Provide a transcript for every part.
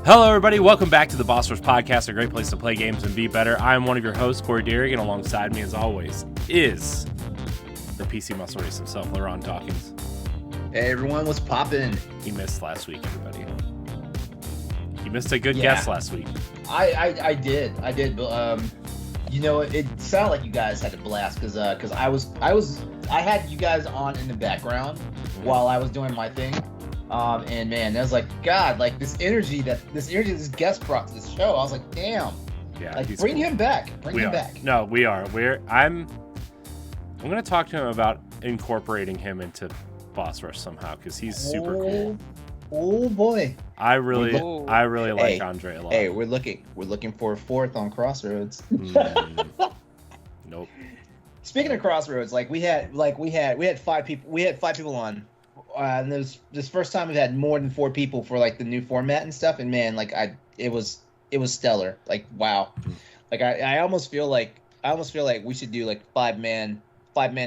Hello, everybody. Welcome back to the Boss Rush Podcast, a great place to play games and be better. I'm one of your hosts, Corey Dirrig, and alongside me, as always, is the PC muscle race himself, LeRon Dawkins. Hey, everyone. What's poppin'? He missed last week, everybody. He missed a good guest last week. I did. But, it sounded like you guys had a blast because I had you guys on in the background while I was doing my thing. And man, I was like, God, like this energy this guest brought to this show. I was like, damn. Yeah. Like, bring him back. Bring him back. No, we are. I'm gonna talk to him about incorporating him into Boss Rush somehow because he's super cool. Oh boy. I really like Andre a lot. Hey, we're looking for a fourth on Crossroads. Nope. Speaking of Crossroads, we had 5 people. We had 5 people on. And this first time we've had more than 4 people for like the new format and stuff, and man, it was stellar. Like, wow. Like I almost feel like we should do like 5-man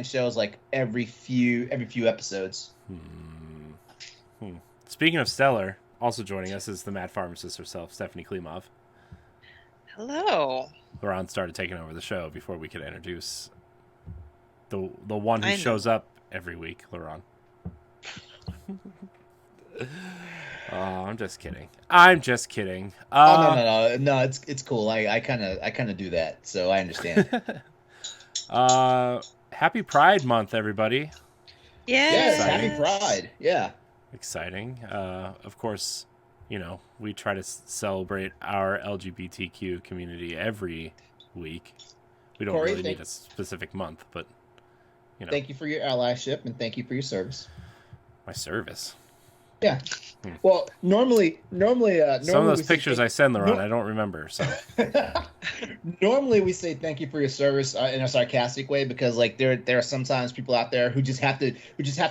shows like every few episodes. Speaking of stellar, also joining us is the mad pharmacist herself, Stephanie Klimov. Hello. LeRon started taking over the show before we could introduce the one who shows up every week, LeRon. Oh, I'm just kidding. No, it's cool. I kind of do that, so I understand. Happy Pride Month, everybody. Yes, happy Pride. Yeah. Exciting. Of course, we try to celebrate our LGBTQ community every week. We don't really need a specific month, but Thank you for your allyship and thank you for your service. My service. Yeah. Well, normally some of those pictures I send, LeRon, I don't remember. So normally we say thank you for your service in a sarcastic way because like there are sometimes people out there who just have to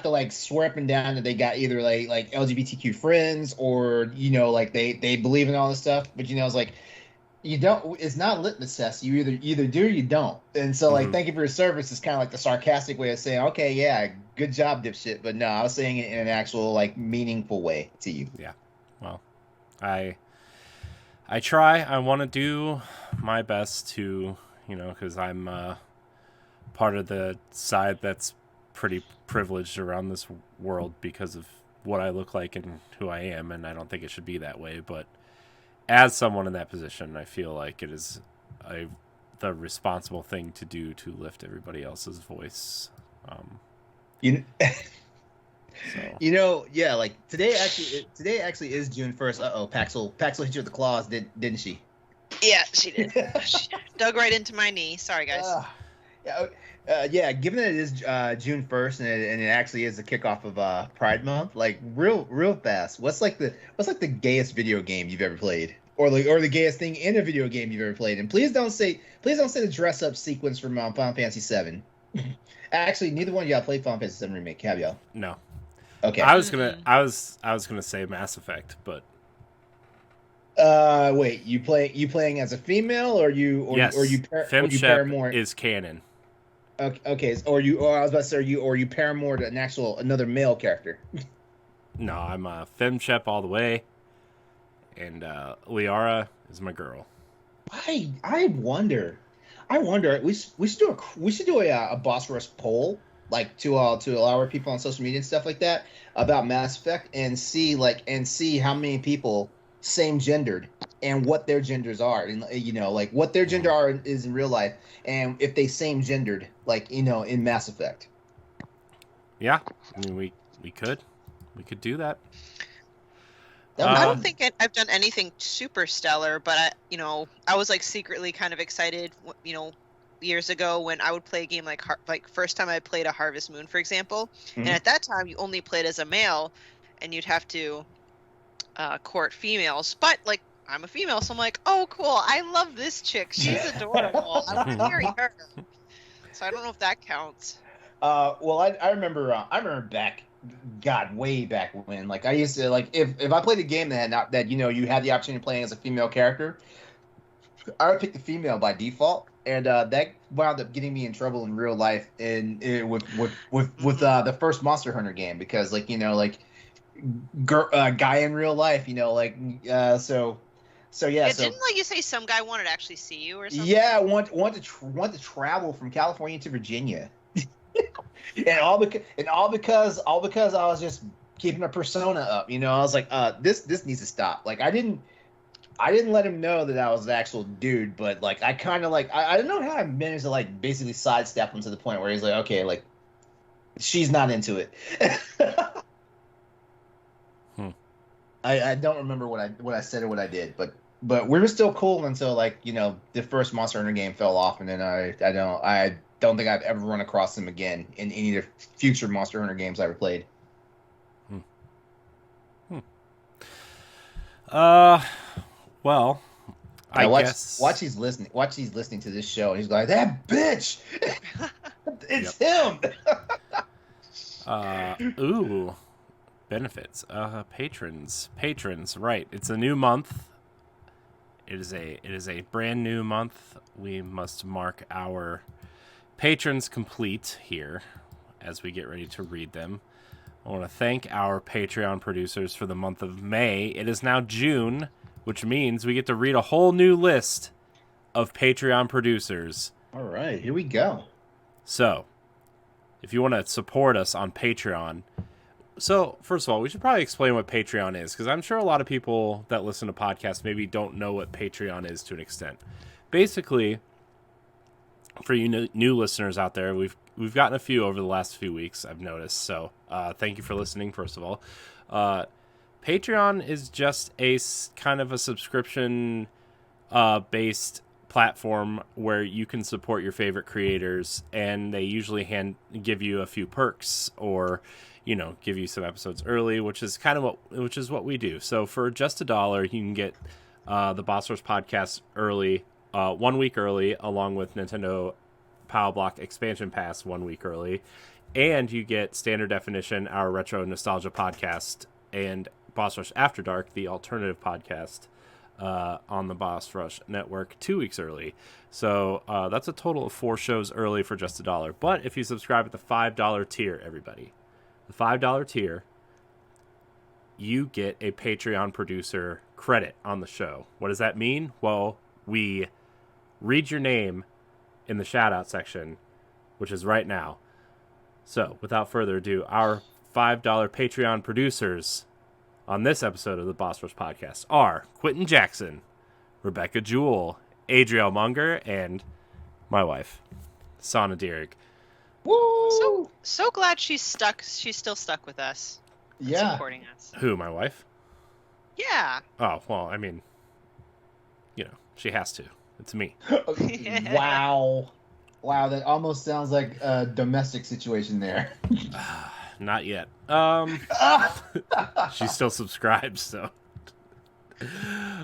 like swear up and down that they got either like LGBTQ friends or like they believe in all this stuff, but it's like you don't. It's not a litmus test. You either do or you don't. And so like thank you for your service is kind of like the sarcastic way of saying okay, yeah, good job, dipshit. But no, I was saying it in an actual like meaningful way to you. Yeah. Well, I try. I want to do my best to because I'm part of the side that's pretty privileged around this world because of what I look like and who I am, and I don't think it should be that way, but as someone in that position, I feel like it is the responsible thing to do to lift everybody else's voice. Yeah, like today actually is June 1st. Paxel hit you with the claws, didn't she? Yeah, she did. She dug right into my knee. Sorry, guys. Given that it is June 1st and it actually is the kickoff of Pride Month, like real fast. What's the gayest video game you've ever played, or the gayest thing in a video game you've ever played? And please don't say the dress up sequence from Final Fantasy VII. Actually, neither one of y'all played Final Fantasy VII Remake, have y'all? No. Okay. I was gonna say Mass Effect, but wait, you playing as a female or you Femshep is canon. Okay, or I was about to say, are you paramour to another male character? No, I'm a Femshep all the way, and Liara is my girl. I wonder. We should do a Boss Rush poll, like to allow people on social media and stuff like that about Mass Effect, and see how many people same gendered and what their genders are, and like what their gender is in real life, and if they same gendered like in Mass Effect. Yeah, I mean we could do that. I don't think I've done anything super stellar, but I was like secretly kind of excited, years ago when I would play a game like first time I played a Harvest Moon, for example, and at that time you only played as a male, and you'd have to court females, but like I'm a female, so I'm like, oh cool, I love this chick, she's adorable, I want to marry her. So I don't know if that counts. Well, I remember back, God, way back when, like I used to like if I played a game that you had the opportunity of playing as a female character, I would pick the female by default, and that wound up getting me in trouble in real life with the first Monster Hunter game, because guy in real life, like so yeah. So didn't you say some guy wanted to actually see you or something? Yeah, want to travel from California to Virginia, and all because I was just keeping a persona up. I was like, this needs to stop. Like I didn't let him know that I was the actual dude, but like I kind of like I don't know how I managed to like basically sidestep him to the point where he's like, okay, like she's not into it. I don't remember what I said or what I did, but we were still cool until like the first Monster Hunter game fell off, and then I don't think I've ever run across him again in any of the future Monster Hunter games I ever played. Well, I guess watch he's listening to this show, and he's like, that bitch, it's him. Ooh. Benefits. Patrons, right. It's a new month. It is a brand new month. We must mark our patrons complete here as we get ready to read them. I want to thank our Patreon producers for the month of May. It is now June, which means we get to read a whole new list of Patreon producers. All right, here we go. So, if you want to support us on Patreon, so, first of all, we should probably explain what Patreon is, because I'm sure a lot of people that listen to podcasts maybe don't know what Patreon is to an extent. Basically, for you new listeners out there, we've gotten a few over the last few weeks, I've noticed. So, thank you for listening, first of all. Patreon is just a kind of a subscription based platform where you can support your favorite creators, and they usually give you a few perks or give you some episodes early, which is what we do. So for just $1, you can get the Boss Rush podcast early, 1 week early, along with Nintendo Power Block Expansion Pass 1 week early, and you get Standard Definition, our retro nostalgia podcast, and Boss Rush After Dark, the alternative podcast on the Boss Rush Network 2 weeks early. So that's a total of 4 shows early for just $1. But if you subscribe at the $5 tier, everybody. The $5 tier, you get a Patreon producer credit on the show. What does that mean? Well, we read your name in the shout-out section, which is right now. So, without further ado, our $5 Patreon producers on this episode of the Boss Rush Podcast are Quentin Jackson, Rebecca Jewell, Adriel Munger, and my wife, Sana Dirrig. Woo! So glad she's stuck. She's still stuck with us. Yeah. Supporting us. Who, my wife? Yeah. Oh, well, I mean, she has to. It's me. Wow, that almost sounds like a domestic situation there. Not yet. She still subscribes, so.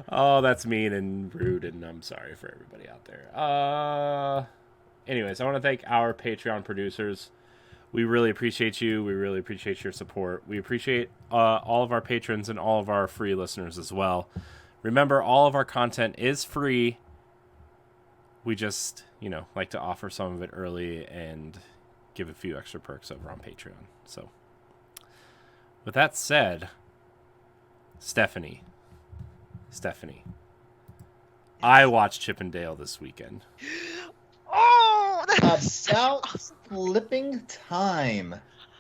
Oh, that's mean and rude, and I'm sorry for everybody out there. Anyways, I want to thank our Patreon producers. We really appreciate you. We really appreciate your support. We appreciate all of our patrons and all of our free listeners as well. Remember, all of our content is free. We just, like to offer some of it early and give a few extra perks over on Patreon. So, with that said, Stephanie, I watched Chip and Dale this weekend. Oh, that's about flipping time.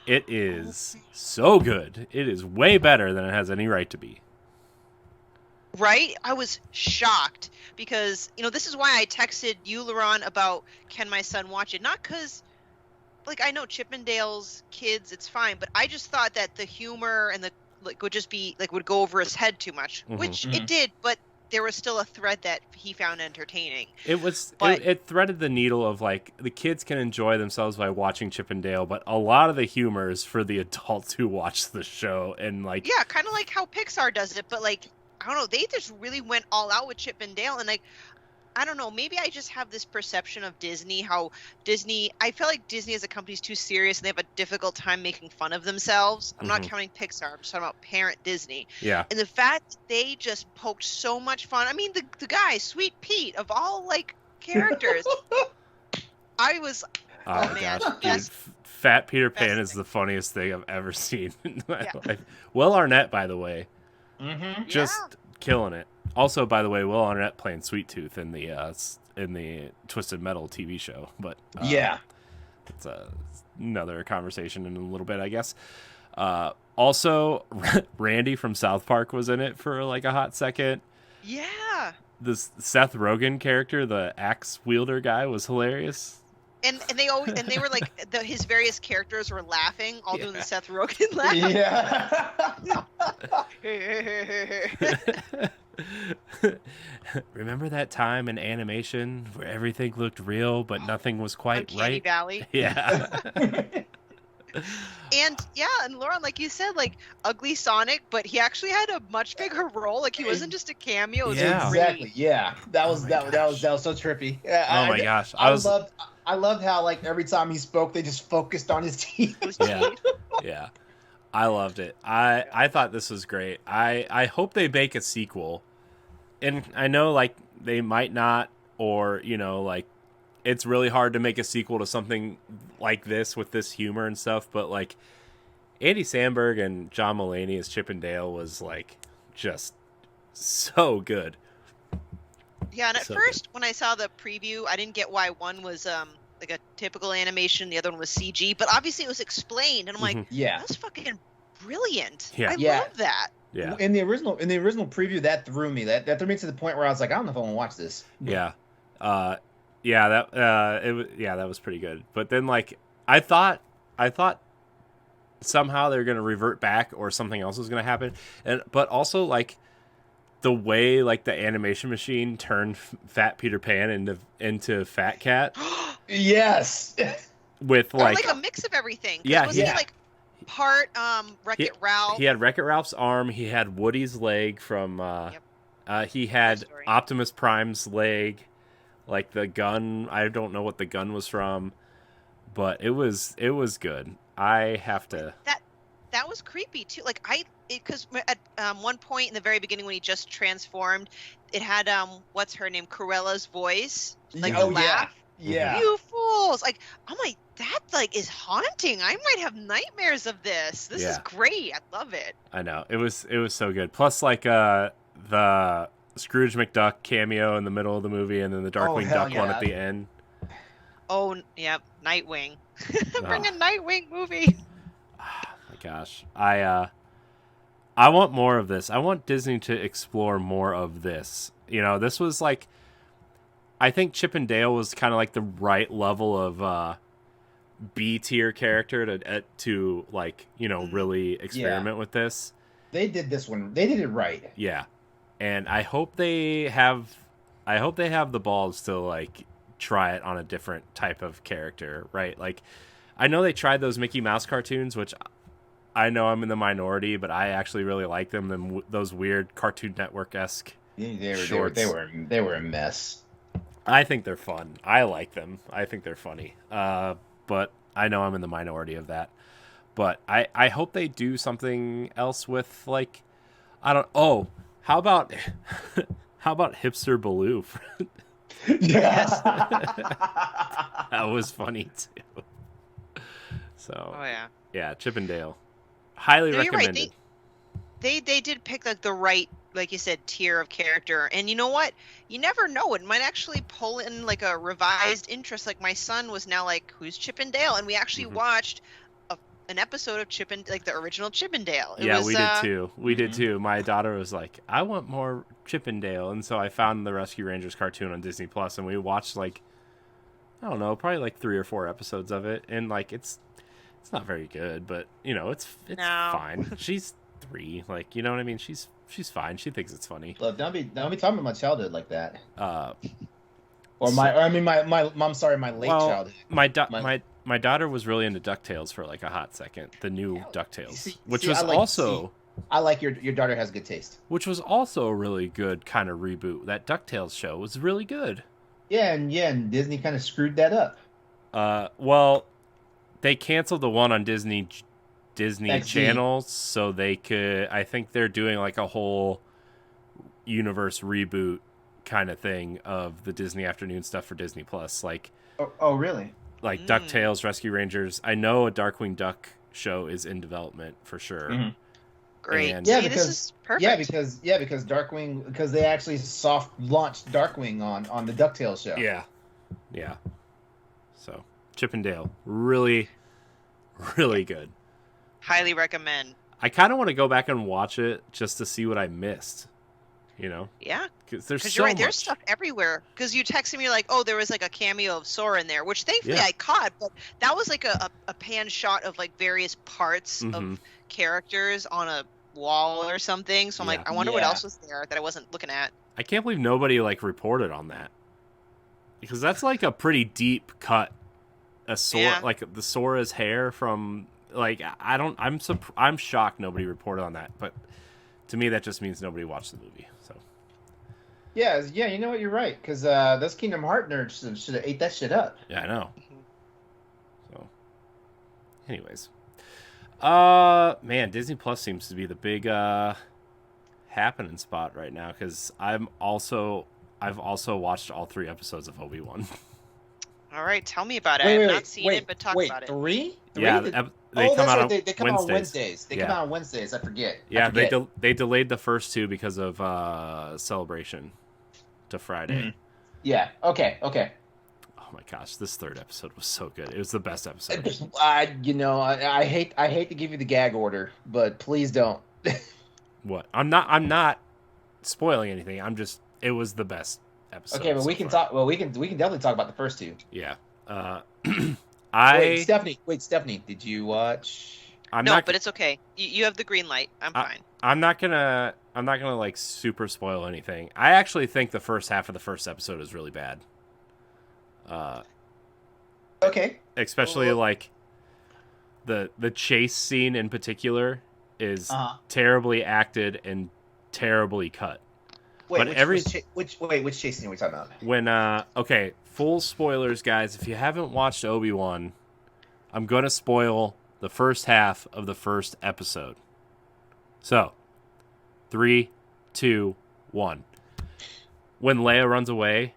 It is so good. It is way better than it has any right to be. Right? I was shocked because, this is why I texted you, LeRon, about can my son watch it? Not because, I know Chip and Dale's kids, it's fine, but I just thought that the humor and the would just be would go over his head too much, which it did, but there was still a thread that he found entertaining. It was, it threaded the needle of the kids can enjoy themselves by watching Chip and Dale, but a lot of the humor is for the adults who watch the show and yeah, kind of like how Pixar does it, but I don't know, they just really went all out with Chip and Dale, and I don't know, maybe I just have this perception of Disney, I feel like Disney as a company is too serious and they have a difficult time making fun of themselves. I'm not counting Pixar, I'm just talking about parent Disney. Yeah. And the fact they just poked so much fun. I mean, the guy, Sweet Pete, of all characters, I was Oh my man, gosh, dude! yes. Fat Peter Pan Best is thing. the funniest thing I've ever seen in my Yeah. life. Will Arnett, by the way, Mm-hmm. just killing it. Also, by the way, Will Arnett playing Sweet Tooth in the Twisted Metal TV show. But Yeah. it's another conversation in a little bit, I guess. Also, Randy from South Park was in it for like a hot second. Yeah. This Seth Rogen character, the axe wielder guy, was hilarious. And they were like his various characters were laughing, all doing the Seth Rogen laugh. Yeah. Remember that time in animation where everything looked real but nothing was quite Uncanny right? Valley. Yeah. And Lauren, like you said, like Ugly Sonic, but he actually had a much bigger role. Like he wasn't just a cameo. It was Yeah. Exactly. Yeah. That was my that was so trippy. Yeah, Oh my gosh. I loved how like every time he spoke they just focused on his teeth. Yeah. Yeah. I loved it. I thought this was great. I hope they make a sequel. And I know like they might not, or like it's really hard to make a sequel to something like this with this humor and stuff, but like Andy Samberg and John Mulaney as Chip and Dale was like just so good. Yeah, and at So first when I saw the preview, I didn't get why one was like a typical animation, the other one was CG, but obviously it was explained, and I'm like, Yeah. that's fucking brilliant. Yeah. I Yeah. love that. Yeah. In the original preview, that threw me. That threw me to the point where I was like, I don't know if I want to watch this. Yeah. That was pretty good. But then like I thought somehow they're going to revert back or something else was going to happen. But also like the way like the animation machine turned Fat Peter Pan into Fat Cat Yes. with Or like a mix of everything. 'Cause Yeah, wasn't yeah. he like part Wreck-It Ralph? he had Wreck-It Ralph's arm, he had Woody's leg from he had Toy Story. Optimus Prime's leg, like the gun. I don't know what the gun was from, but it was good. I have to. That was creepy too. Like because at one point in the very beginning when he just transformed, it had what's her name, Cruella's voice, like the laugh. Yeah. You fools! Like I'm like that like is haunting. I might have nightmares of this. This is great. I love it. I know it was so good. Plus like the Scrooge McDuck cameo in the middle of the movie, and then the Darkwing Duck one at the end. Oh yeah, Nightwing. Bring Oh. a Nightwing movie. My gosh, I want more of this. I want Disney to explore more of this. This was like, I think Chip and Dale was kind of like the right level of B tier character to like really experiment with this. They did this one. They did it right. Yeah, and I hope they have the balls to like try it on a different type of character, right? Like, I know they tried those Mickey Mouse cartoons, which I know I'm in the minority, but I actually really like them. Those weird Cartoon Network-esque shorts. They were a mess. I think they're fun. I like them. I think they're funny. But I know I'm in the minority of that. But I hope they do something else with like, how about Hipster Baloo? Yes. That was funny too. So Oh yeah. yeah, Chip and Dale, highly No, you're right. recommended. They did pick like the right, like you said, tier of character. And you know what? You never know. It might actually pull in like a revised interest. Like my son was now like, who's Chip and Dale? And we actually watched an episode of Chip and like the original Chip and Dale. We did too. We did too. My daughter was like, I want more Chip and Dale. And so I found the Rescue Rangers cartoon on Disney Plus, and we watched like, I don't know, probably like 3 or 4 episodes of it. And like, it's not very good, but it's fine. She's 3, like, you know what I mean? She's fine. She thinks it's funny. Look, don't be talking about my childhood like that. Or my late childhood. My daughter was really into DuckTales for like a hot second. The new DuckTales, I like your daughter has good taste. Which was also a really good kind of reboot. That DuckTales show was really good. Yeah, and Disney kind of screwed that up. Well, they canceled the one on Disney XD. Channel, so they could. I think they're doing like a whole universe reboot kind of thing of the Disney afternoon stuff for Disney Plus. Like, oh really? like DuckTales, Rescue Rangers. I know a Darkwing Duck show is in development for sure. Mm-hmm. Great. And, See, this is perfect. Because Darkwing, because they actually soft launched Darkwing on the DuckTales show. Yeah. So Chip and Dale, really, really good. Highly recommend. I kind of want to go back and watch it just to see what I missed. Yeah. Because there's so you're right. much. There's stuff everywhere. Because you texted me like, oh, there was like a cameo of Sora in there, which thankfully I caught. But that was like a pan shot of like various parts of characters on a wall or something. So I'm like, I wonder what else was there that I wasn't looking at. I can't believe nobody like reported on that. Because that's like a pretty deep cut. Like the Sora's hair from like I'm shocked nobody reported on that. But to me that just means nobody watched the movie. So yeah, you know what, you're right, because those Kingdom Hearts nerds should have ate that shit up. Yeah, I know. So anyways. Man, Disney Plus seems to be the big happening spot right now, because I've also watched all 3 episodes of Obi-Wan. All right, tell me about it. I have not seen it, but talk about it. 3? Yeah, they come out they come out on Wednesdays. They come out on Wednesdays. I forget. Yeah, they delayed the first 2 because of Celebration to Friday. Mm-hmm. Yeah. Okay. Oh my gosh, this 3rd episode was so good. It was the best episode. I hate to give you the gag order, but please don't. What? I'm not spoiling anything. It was the best episode. Okay, but we can talk. Well, we can definitely talk about the first 2. Yeah. Wait, Stephanie, did you watch? But it's okay. You have the green light. I'm fine. I'm not gonna like super spoil anything. I actually think the first half of the first episode is really bad. Okay. Especially like the chase scene in particular is terribly acted and terribly cut. Wait, which chase scene are we talking about? When full spoilers, guys. If you haven't watched Obi-Wan, I'm gonna spoil the first half of the first episode. So, 3, 2, 1. When Leia runs away,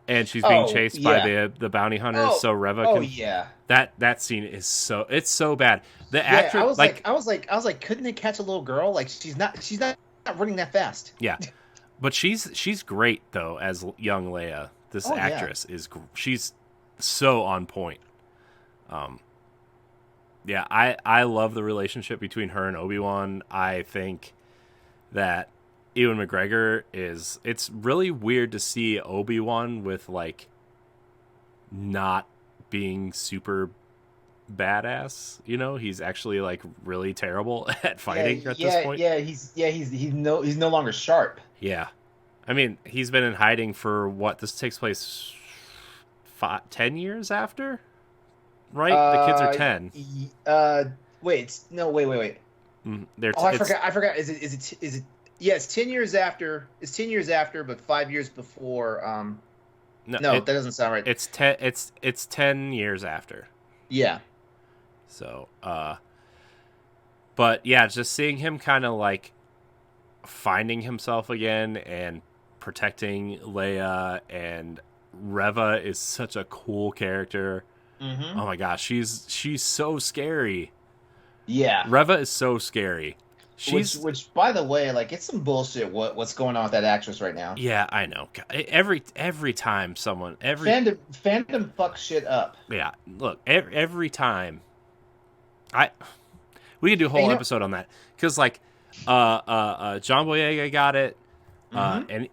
and she's being chased by the bounty hunters, so Reva can. Oh yeah. That scene is so bad. The actor, I was like, couldn't they catch a little girl? Like she's not running that fast. Yeah, but she's great though as young Leia. This actress she's so on point. Yeah, I love the relationship between her and Obi-Wan. I think that Ewan McGregor it's really weird to see Obi-Wan with like not being super badass, he's actually like really terrible at fighting at this point. He's no longer sharp. Yeah. I mean, he's been in hiding for this takes place 10 years after? Right? The kids are 10. Wait. I forgot. Is it yeah, it's 10 years after. It's 10 years after, but 5 years before. No, that doesn't sound right. It's 10 years after. Yeah. So, but yeah, just seeing him kind of like finding himself again and protecting Leia, and Reva is such a cool character. Mm-hmm. Oh my gosh, she's so scary. Yeah, Reva is so scary. Which by the way, like, it's some bullshit what's going on with that actress right now. Yeah, I know. Every time someone fandom fucks shit up. Yeah, look, every time we could do a whole episode on that, because like John Boyega got it, and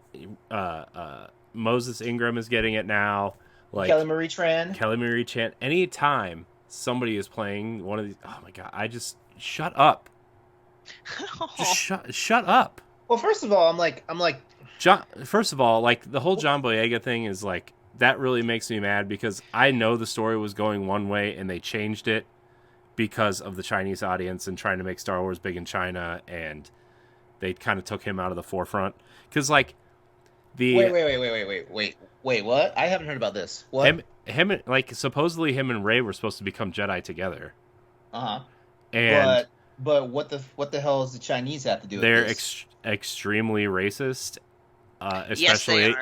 Moses Ingram is getting it now. Like Kelly Marie Tran. Anytime somebody is playing one of these, oh my god, I just shut up. Just shut up. Well, first of all, I'm like John. First of all, like the whole John Boyega thing is like that really makes me mad, because I know the story was going one way and they changed it because of the Chinese audience and trying to make Star Wars big in China, and they kind of took him out of the forefront. Because like Wait, what? I haven't heard about this. What? Him, like, supposedly him and Rey were supposed to become Jedi together. And but what the hell does the Chinese have to do with this? They're extremely racist, especially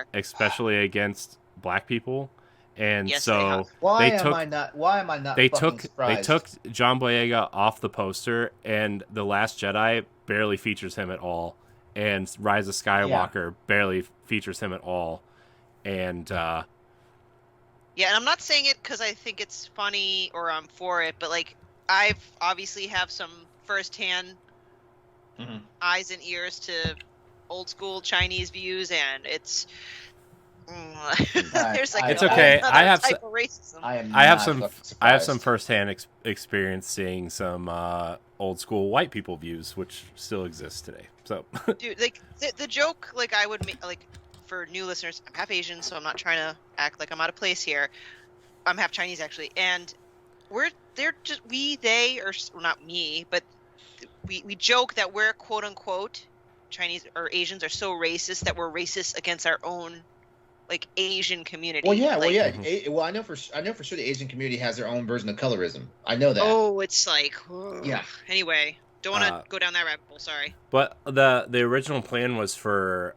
against black people, And Yes, so Why they am took I not? Why am I not? they fucking took surprised? they took John Boyega off the poster, and The Last Jedi barely features him at all, and Rise of Skywalker barely features him at all, and Yeah, and I'm not saying it because I think it's funny or I'm for it, but like I've obviously have some firsthand eyes and ears to old school Chinese views, and it's there's like It's a okay. whole I other have type of racism. I have some firsthand experience seeing some old school white people views, which still exist today. So, Dude, like the joke, like I would make, like for new listeners, I'm half Asian, so I'm not trying to act like I'm out of place here. I'm half Chinese actually, and they or well, not me, but we joke that we're quote unquote Chinese or Asians are so racist that we're racist against our own like Asian community. Well, yeah, like, well, I know for sure the Asian community has their own version of colorism. I know that. Oh, it's like yeah. Anyway, don't want to go down that rabbit hole. Sorry. But the original plan was for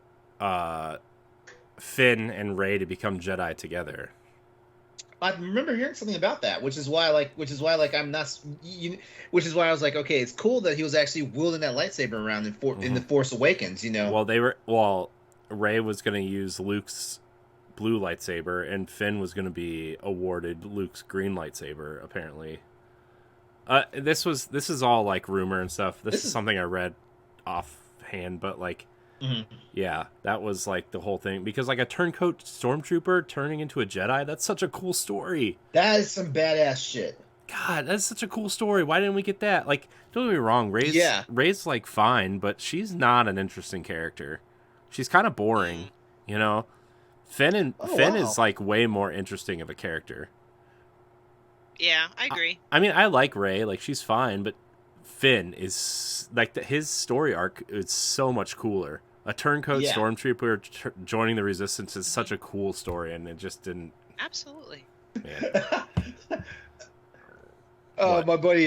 Finn and Rey to become Jedi together. I remember hearing something about that, which is why I was like, okay, it's cool that he was actually wielding that lightsaber around in the Force Awakens, you know. Well, Rey was going to use Luke's blue lightsaber, and Finn was going to be awarded Luke's green lightsaber. Apparently, this is all like rumor and stuff. This is something I read offhand, but like. Yeah, that was like the whole thing, because like a turncoat stormtrooper turning into a Jedi, that's such a cool story. That is some badass shit. God, that's such a cool story. Why didn't we get that? Like, don't get me wrong, Rey's like fine, but she's not an interesting character. She's kind of boring, you know. Finn is like way more interesting of a character. Yeah, I agree. I mean, I like Rey, like she's fine, but Finn is like his story arc is so much cooler. A turncoat stormtrooper joining the Resistance is such a cool story, and it just didn't. Absolutely. Yeah. Oh, my buddy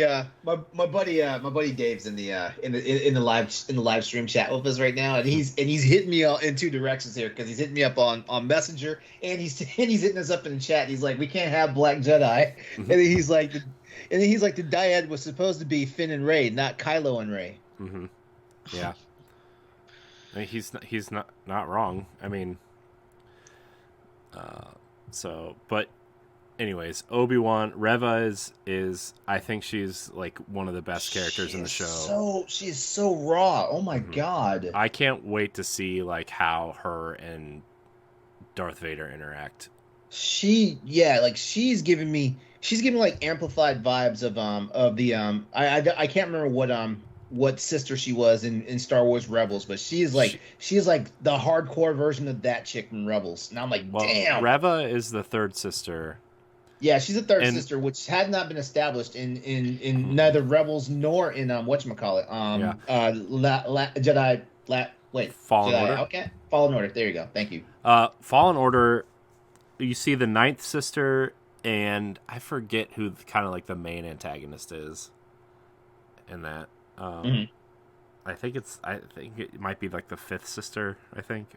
Dave's in the live stream chat with us right now, and he's hitting me in two directions here, because he's hitting me up on Messenger, and he's hitting us up in the chat. He's like, we can't have Black Jedi, and then he's like, the dyad was supposed to be Finn and Rey, not Kylo and Rey. Mm-hmm. Yeah. He's not wrong. I mean, but anyways, Obi-Wan, Reva is I think she's like one of the best characters in the show. She's so raw. Oh my god. I can't wait to see like how her and Darth Vader interact. She's giving me like amplified vibes of I can't remember what sister she was in Star Wars Rebels, but she is like the hardcore version of that chick from Rebels, and I'm like, damn. Reva is the third sister. Yeah, she's the third sister, which had not been established in neither Rebels nor in whatchamacallit. Fallen Order. Okay, Fallen Order. There you go. Thank you. Fallen Order. You see the ninth sister, and I forget who kind of like the main antagonist is in that. I think it might be like the fifth sister, I think.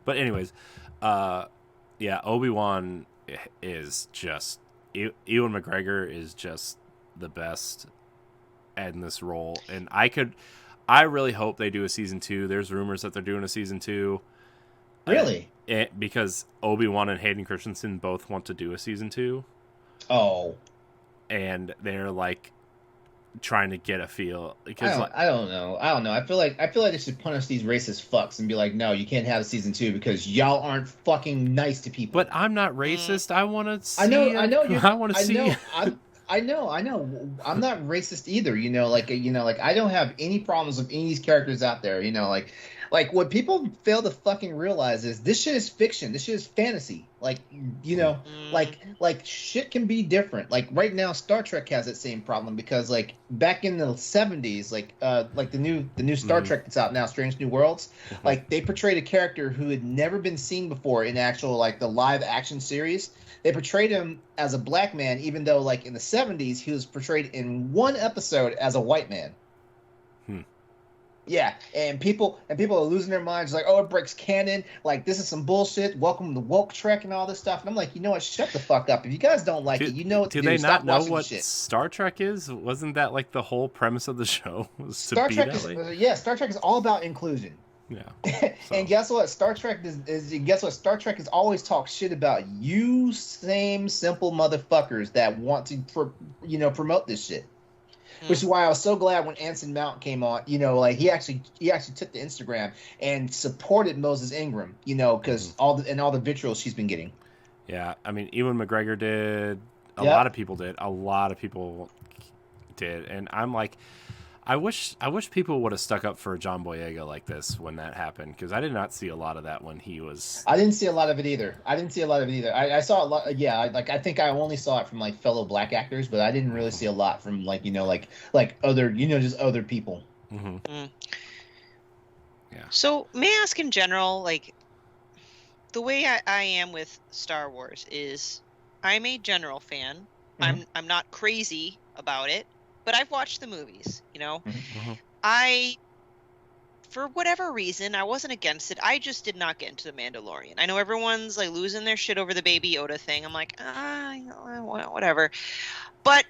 But anyways, Obi-Wan is just Ewan McGregor is just the best in this role, and I really hope they do a season 2. There's rumors that they're doing a season 2. Really? Because Obi-Wan and Hayden Christensen both want to do a season 2. Oh. And they're like trying to get a feel, because I don't know. I feel like they should punish these racist fucks and be like, no, you can't have a season 2 because y'all aren't fucking nice to people. But I'm not racist. I want to see. I know. I want to see. I know. I'm not racist either. I don't have any problems with any of these characters out there. Like what people fail to fucking realize is this shit is fiction. This shit is fantasy. Like shit can be different. Like right now, Star Trek has that same problem, because like back in the 70s, like the new Star Trek that's out now, Strange New Worlds, like they portrayed a character who had never been seen before in actual like the live action series. They portrayed him as a black man, even though like in the 70s he was portrayed in one episode as a white man. Yeah, and people are losing their minds like, oh, it breaks canon. Like, this is some bullshit. Welcome to woke Trek and all this stuff. And I'm like, you know what? Shut the fuck up. If you guys don't like it, you know what to do do. they Stop not know watching what shit. Star Trek is? Wasn't that like the whole premise of the show? Was Star to Trek be is that way? yeah. Star Trek is all about inclusion. Yeah. And guess what? Star Trek guess what? Star Trek has always talked shit about you, same simple motherfuckers that want to promote this shit. Which is why I was so glad when Anson Mount came on. You know, like he actually took to Instagram and supported Moses Ingram. You know, because all the vitriol she's been getting. Yeah, I mean, Ewan McGregor did. A Yep. lot of people did. A lot of people did, and I'm like, I wish people would have stuck up for John Boyega like this when that happened, because I did not see a lot of that when he was. I didn't see a lot of it either. I saw a lot. Yeah, I think I only saw it from like fellow black actors, but I didn't really see a lot from like other just other people. Mm-hmm. Yeah. So may I ask in general, like, the way I am with Star Wars is I'm a general fan. Mm-hmm. I'm not crazy about it, but I've watched the movies, you know. Mm-hmm. For whatever reason, I wasn't against it. I just did not get into The Mandalorian. I know everyone's like losing their shit over the Baby Yoda thing. I'm like, whatever. But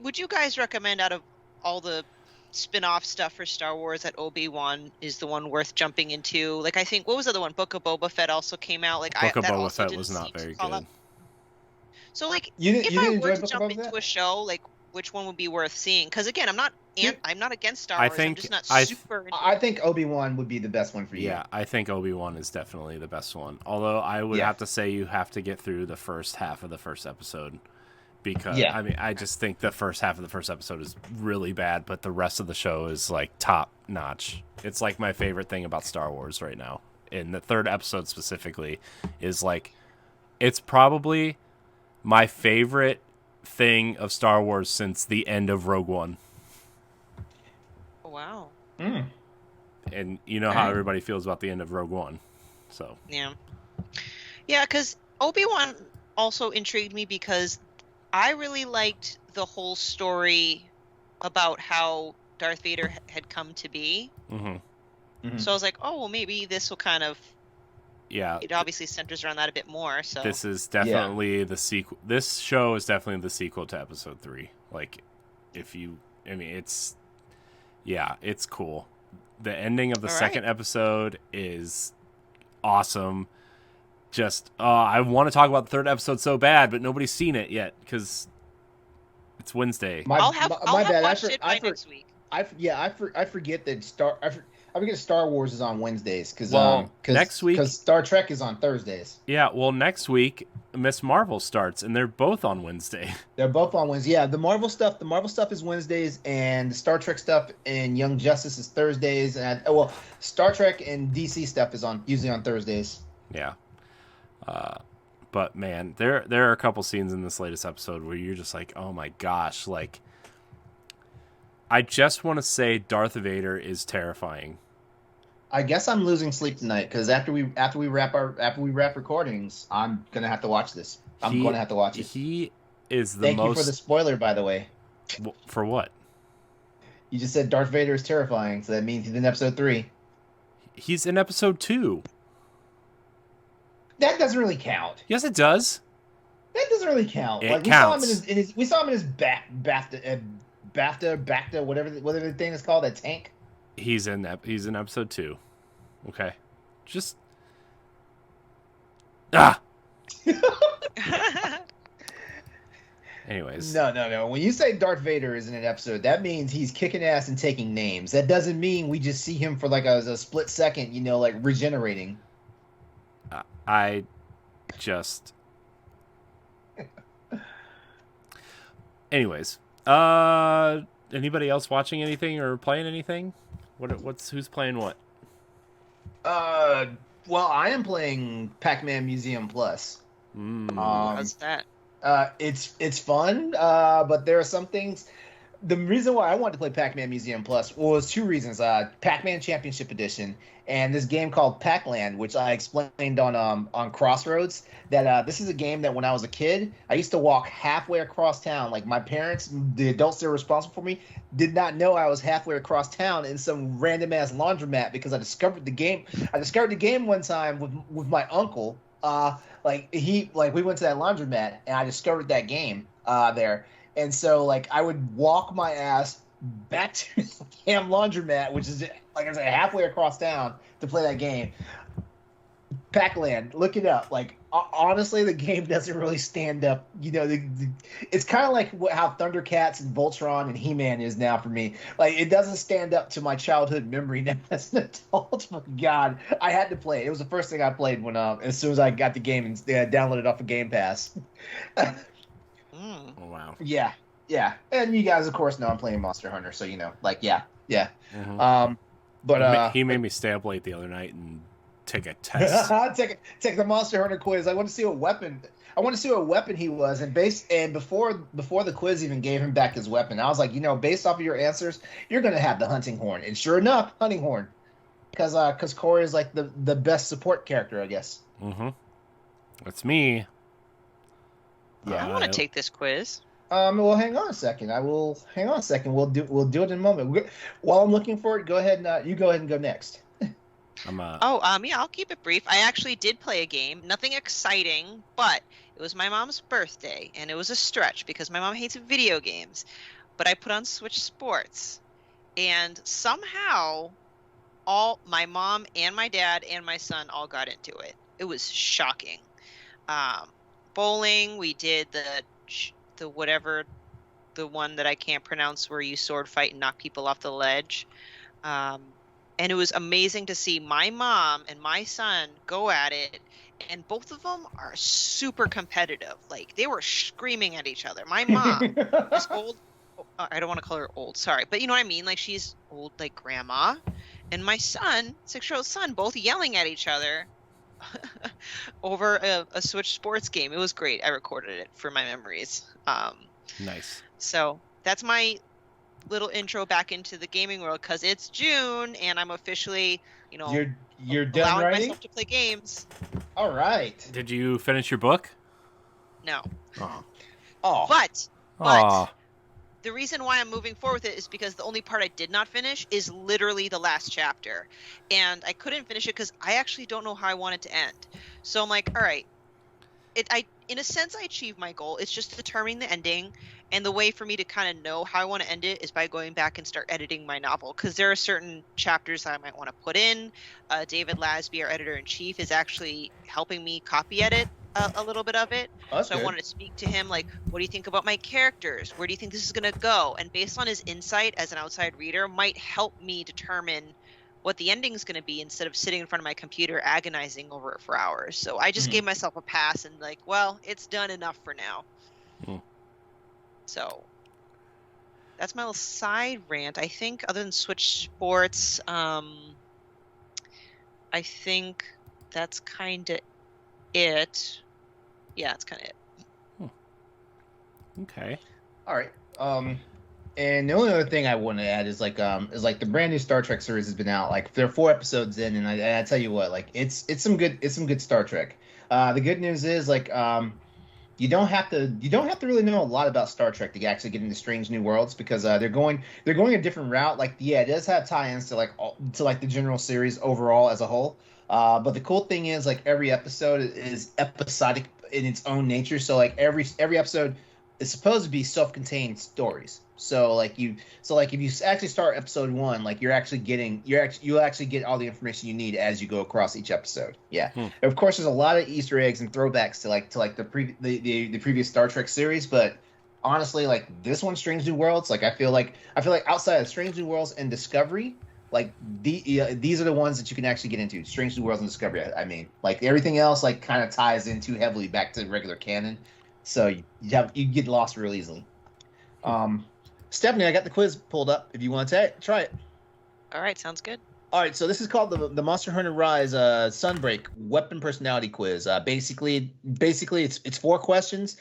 would you guys recommend, out of all the spin-off stuff for Star Wars, that Obi-Wan is the one worth jumping into? Like, I think, what was the other one? Book of Boba Fett also came out. Like, Book of Boba Fett was not very good. So, like, if I were to jump into a show, like, which one would be worth seeing? Because again, I'm not against Star Wars. I'm just not super. I think Obi-Wan would be the best one for you. Yeah, I think Obi-Wan is definitely the best one. Although I would have to say you have to get through the first half of the first episode, because I mean, I just think the first half of the first episode is really bad, but the rest of the show is like top notch. It's like my favorite thing about Star Wars right now. And the third episode specifically is like, it's probably my favorite thing of Star Wars since the end of Rogue One. Wow. And you know how everybody feels about the end of Rogue One. So yeah, because Obi-Wan also intrigued me because I really liked the whole story about how Darth Vader had come to be. So I was like, oh, well, maybe this will kind of. Yeah, it obviously centers around that a bit more. So this is definitely the sequel. This show is definitely the sequel to Episode 3. Like, it's cool. The ending of the second episode is awesome. Just, I want to talk about the third episode so bad, but nobody's seen it yet because it's Wednesday. I'll have watched it by next week. I forget that I forget Star Wars is on Wednesdays because next week because Star Trek is on Thursdays. Yeah, well, next week Miss Marvel starts, and they're both on Wednesday. They're both on Wednesday. Yeah, the Marvel stuff is Wednesdays, and the Star Trek stuff and Young Justice is Thursdays. And Star Trek and DC stuff is usually on Thursdays. Yeah, but man, there are a couple scenes in this latest episode where you're just like, oh my gosh, like. I just want to say Darth Vader is terrifying. I guess I'm losing sleep tonight because after we wrap recordings, I'm gonna have to watch this. I'm going to have to watch it. He is the Thank you for the spoiler, by the way. For what? You just said Darth Vader is terrifying, so that means he's in episode 3. He's in episode 2. That doesn't really count. Yes, it does. That doesn't really count. It counts. We saw him in his BAFTA, whatever the thing is called, that tank. He's in episode 2. Okay, just Anyways, no. When you say Darth Vader is in an episode, that means he's kicking ass and taking names. That doesn't mean we just see him for like a split second, like regenerating. I just. Anyways. Anybody else watching anything or playing anything? Who's playing what? Well, I am playing Pac-Man Museum Plus. How's that? It's fun, but there are some things. the reason why I wanted to play Pac-Man Museum Plus was two reasons. Pac-Man Championship Edition and this game called Pac-Land, which I explained on Crossroads. That this is a game that when I was a kid, I used to walk halfway across town. Like my parents, the adults that were responsible for me, did not know I was halfway across town in some random ass laundromat because I discovered the game. I discovered the game one time with my uncle. We went to that laundromat and I discovered that game there. And so, like, I would walk my ass back to the damn laundromat, which is, like I said, halfway across town to play that game. Pac-Land, look it up. Like, honestly, the game doesn't really stand up. You know, it's kind of like how Thundercats and Voltron and He-Man is now for me. Like, it doesn't stand up to my childhood memory now as an adult. Oh, God, I had to play it. It was the first thing I played when as soon as I got the game and downloaded it off of Game Pass. Oh, wow. Yeah. And you guys, of course, know I'm playing Monster Hunter, so, you know, like, yeah. Mm-hmm. But he made me stay up late the other night and take a test. take the Monster Hunter quiz. I want to see what weapon he was, and before the quiz even gave him back his weapon, I was like, you know, based off of your answers, you're gonna have the hunting horn. And sure enough, hunting horn, because Corey is like the best support character, I guess. Mm-hmm. That's me. Yeah, I want to take this quiz. Well, hang on a second. We'll do it in a moment. While I'm looking for it, go ahead and you go ahead and go next. Yeah, I'll keep it brief. I actually did play a game. Nothing exciting, but it was my mom's birthday, and it was a stretch because my mom hates video games. But I put on Switch Sports, and somehow my mom and my dad and my son all got into it. It was shocking. Bowling, we did the whatever, the one that I can't pronounce where you sword fight and knock people off the ledge. And it was amazing to see my mom and my son go at it, and both of them are super competitive. Like, they were screaming at each other. My mom is old. I don't want to call her old, sorry. But you know what I mean? Like, she's old like grandma. And my son, 6-year-old son, both yelling at each other over a Switch Sports game. It was great. I recorded it for my memories. Nice. So that's my little intro back into the gaming world, because it's June and I'm officially, you know, you're done allowing writing? myself to play games. All right. Did you finish your book? No. Oh. But Aw. the reason why I'm moving forward with it is because the only part I did not finish is literally the last chapter. And I couldn't finish it because I actually don't know how I want it to end. So I'm like, all right, in a sense, I achieved my goal. It's just determining the ending. And the way for me to kind of know how I want to end it is by going back and start editing my novel. Because there are certain chapters that I might want to put in. David Lasby, our editor-in-chief, is actually helping me copy edit a little bit of it. Oh, that's so good. I wanted to speak to him, like, what do you think about my characters? Where do you think this is going to go? And based on his insight as an outside reader might help me determine what the ending is going to be instead of sitting in front of my computer agonizing over it for hours. So I just gave myself a pass and like, well, it's done enough for now. So that's my little side rant. I think other than Switch Sports, I think that's kind of it. Yeah, that's kind of it. Okay. All right. And the only other thing I want to add is like the brand new Star Trek series has been out. Like there are 4 episodes in, and I tell you what, like it's some good Star Trek. The good news is like you don't have to really know a lot about Star Trek to actually get into Strange New Worlds, because they're going a different route. Like, yeah, it does have tie-ins to the general series overall as a whole. But the cool thing is, like, every episode is episodic in its own nature. So like every episode is supposed to be self-contained stories. So if you actually start episode 1, like you'll actually get all the information you need as you go across each episode. Yeah. Of course, there's a lot of Easter eggs and throwbacks to the previous Star Trek series, but honestly, like this one, Strange New Worlds, like I feel like outside of Strange New Worlds and Discovery, like these are the ones that you can actually get into. Strange New Worlds and Discovery. I mean, like everything else, like kind of ties in too heavily back to regular canon, so you get lost real easily. Stephanie, I got the quiz pulled up if you want to try it. All right, sounds good. All right, so this is called the Monster Hunter Rise Sunbreak Weapon Personality Quiz. Basically, it's 4 questions.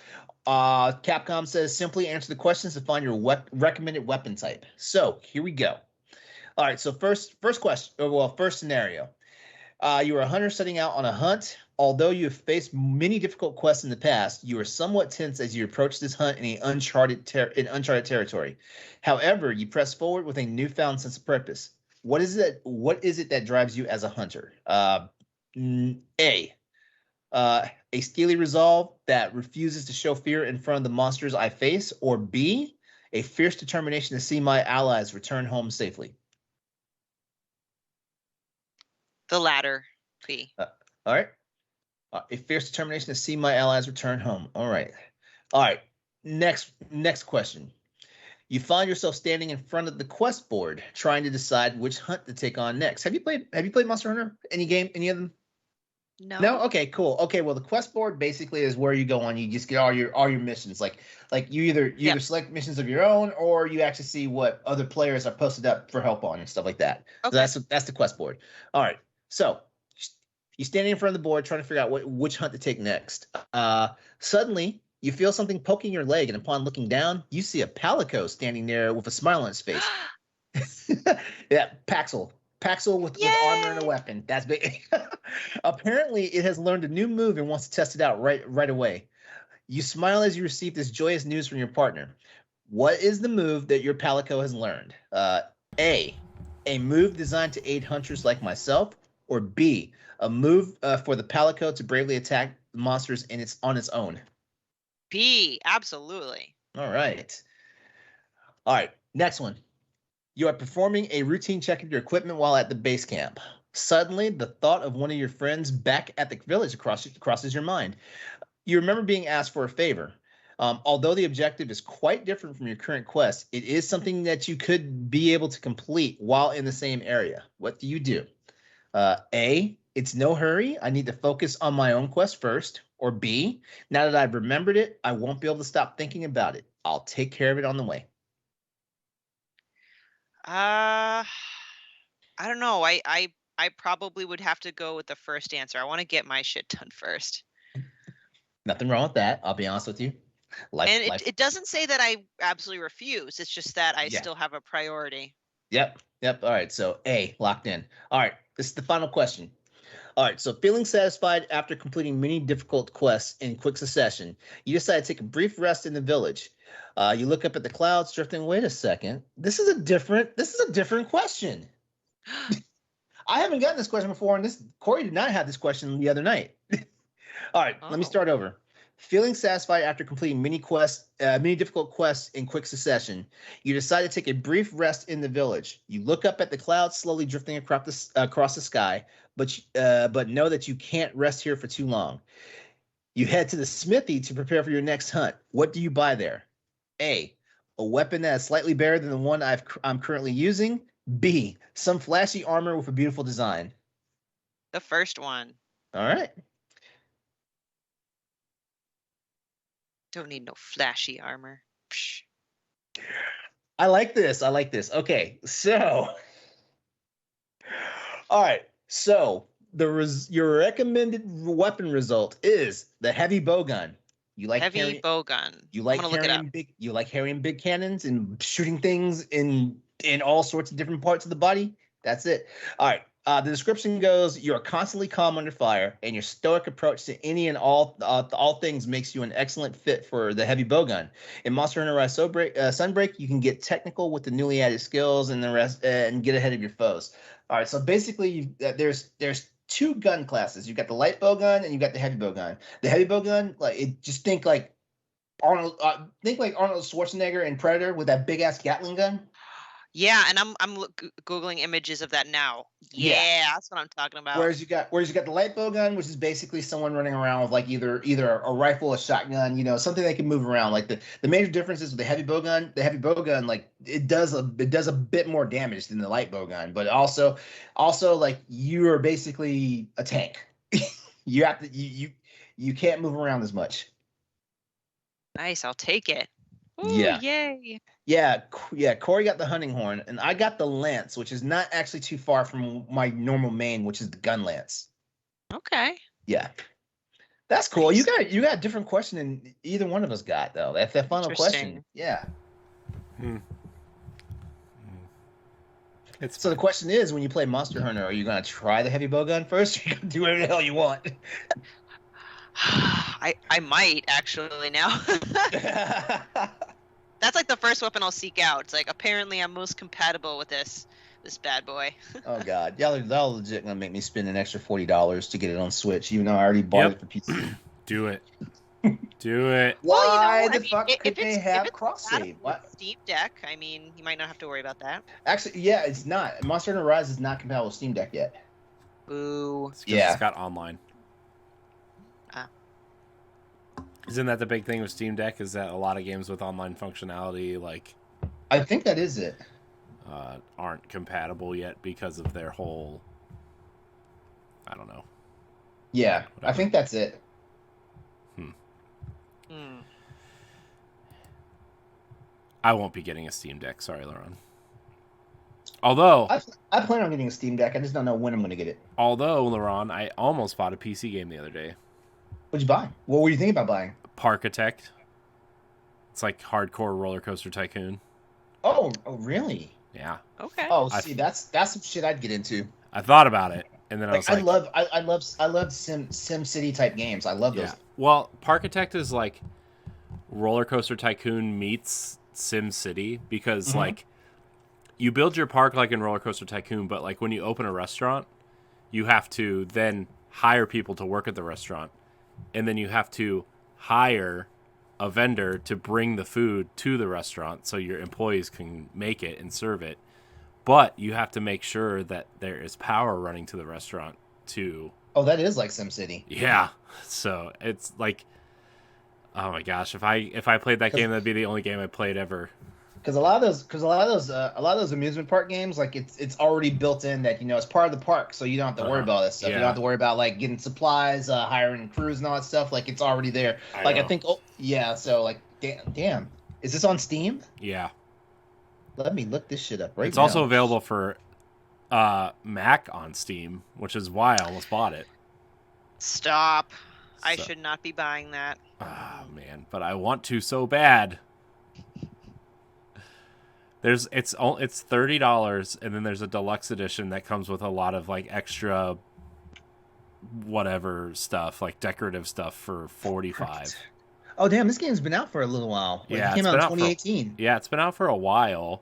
Capcom says simply answer the questions to find your recommended weapon type. So here we go. All right, so first question, first scenario. You are a hunter setting out on a hunt. Although you have faced many difficult quests in the past, you are somewhat tense as you approach this hunt in uncharted territory. However, you press forward with a newfound sense of purpose. What is it that drives you as a hunter? A, a steely resolve that refuses to show fear in front of the monsters I face, or B, a fierce determination to see my allies return home safely. The latter, B. All right. A fierce determination to see my allies return home. All right. Next question. You find yourself standing in front of the quest board, trying to decide which hunt to take on next. Have you played Monster Hunter? Any of them? No. Okay, cool. Okay, well, the quest board basically is where you go on. You just get all your missions. Like you either select missions of your own, or you actually see what other players are posted up for help on and stuff like that. Okay. So that's the quest board. All right. So you're standing in front of the board trying to figure out which hunt to take next. Suddenly, you feel something poking your leg, and upon looking down, you see a Palico standing there with a smile on its face. Yeah, Paxel. Paxel with armor and a weapon. That's big. Apparently, it has learned a new move and wants to test it out right away. You smile as you receive this joyous news from your partner. What is the move that your Palico has learned? A move designed to aid hunters like myself, or B, a move for the Palico to bravely attack monsters on its own. B, absolutely. All right. Next one. You are performing a routine check of your equipment while at the base camp. Suddenly, the thought of one of your friends back at the village crosses your mind. You remember being asked for a favor. Although the objective is quite different from your current quest, it is something that you could be able to complete while in the same area. What do you do? A, it's no hurry. I need to focus on my own quest first. Or B, now that I've remembered it, I won't be able to stop thinking about it. I'll take care of it on the way. I don't know. I probably would have to go with the first answer. I want to get my shit done first. Nothing wrong with that. I'll be honest with you. It doesn't say that I absolutely refuse. It's just that I still have a priority. Yep. All right. So A, locked in. All right. This is the final question. All right. So feeling satisfied after completing many difficult quests in quick succession, you decide to take a brief rest in the village. You look up at the clouds, drifting. Wait a second. This is a different question. I haven't gotten this question before, and Corey did not have this question the other night. All right. Let me start over. Feeling satisfied after completing many difficult quests in quick succession, you decide to take a brief rest in the village. You look up at the clouds slowly drifting across the sky, but know that you can't rest here for too long. You head to the smithy to prepare for your next hunt. What do you buy there? A weapon that is slightly better than the one I'm currently using. B, some flashy armor with a beautiful design. The first one. All right. Don't need no flashy armor. Psh. I like this. Okay, so. All right, so your recommended weapon result is the heavy bowgun. You like bowgun. You like carrying big cannons and shooting things in all sorts of different parts of the body. That's it. All right. The description goes: you're constantly calm under fire, and your stoic approach to any and all things makes you an excellent fit for the heavy bowgun. In Monster Hunter Rise Sunbreak, you can get technical with the newly added skills and the rest, and get ahead of your foes. All right, so basically, there's 2 gun classes. You got the light bowgun and you got the heavy bowgun. The heavy bowgun, think like Arnold Schwarzenegger in Predator with that big ass Gatling gun. Yeah, and I'm googling images of that now. Yeah, that's what I'm talking about. Whereas you got the light bowgun, which is basically someone running around with like either a rifle, a shotgun, something they can move around. Like the major difference is with the heavy bowgun, like it does a bit more damage than the light bowgun, but also like you are basically a tank. You can't move around as much. Nice, I'll take it. Ooh, Yeah. Yay. Yeah, Corey got the hunting horn, and I got the lance, which is not actually too far from my normal main, which is the gun lance. Okay. Yeah. That's cool. Nice. You got a different question than either one of us got, though. That's that final question. Yeah. So the question is, when you play Monster Hunter, are you gonna try the heavy bow gun first, or are you gonna do whatever the hell you want? I might actually now. That's like the first weapon I'll seek out. It's like apparently I'm most compatible with this bad boy. Oh god, y'all legit gonna make me spend an extra $40 to get it on Switch, even though I already bought it for PC. Do it. Do it. Why the fuck could they have cross save? What? Steam Deck. I mean, you might not have to worry about that. Actually, yeah, it's not. Monster Hunter Rise is not compatible with Steam Deck yet. Boo. It's got online. Isn't that the big thing with Steam Deck? Is that a lot of games with online functionality, like, I think that is it, aren't compatible yet because of their whole, I don't know. Yeah, Whatever. I think that's it. I won't be getting a Steam Deck. Sorry, LeRon. Although I plan on getting a Steam Deck. I just don't know when I'm going to get it. Although, LeRon, I almost bought a PC game the other day. What'd you buy? What were you thinking about buying? Parkitect. It's like hardcore roller coaster tycoon. Oh, really? Yeah. Okay. Oh, see, that's some shit I'd get into. I thought about it, and then I was like, I love Sim City type games. I love those. Well, Parkitect is like roller coaster tycoon meets Sim City because like you build your park like in roller coaster tycoon, but like when you open a restaurant, you have to then hire people to work at the restaurant, and then you have to hire a vendor to bring the food to the restaurant so your employees can make it and serve it. But you have to make sure that there is power running to the restaurant to... Oh, that is like SimCity. Yeah. So it's like, oh my gosh, if I played that game, that'd be the only game I played ever. Because a lot of those amusement park games, like it's already built in that, you know, it's part of the park, so you don't have to worry about all that stuff. Yeah. You don't have to worry about like getting supplies, hiring crews, and all that stuff. Like it's already there. I think. Oh yeah. So like, damn, is this on Steam? Yeah. Let me look this shit up right now. It's also available for Mac on Steam, which is why I almost bought it. Stop. I should not be buying that. Oh man, but I want to so bad. It's $30, and then there's a deluxe edition that comes with a lot of like extra whatever stuff, like decorative stuff for $45. Oh damn, this game's been out for a little while. Like, Yeah, it came out in 2018. It's been out for a while.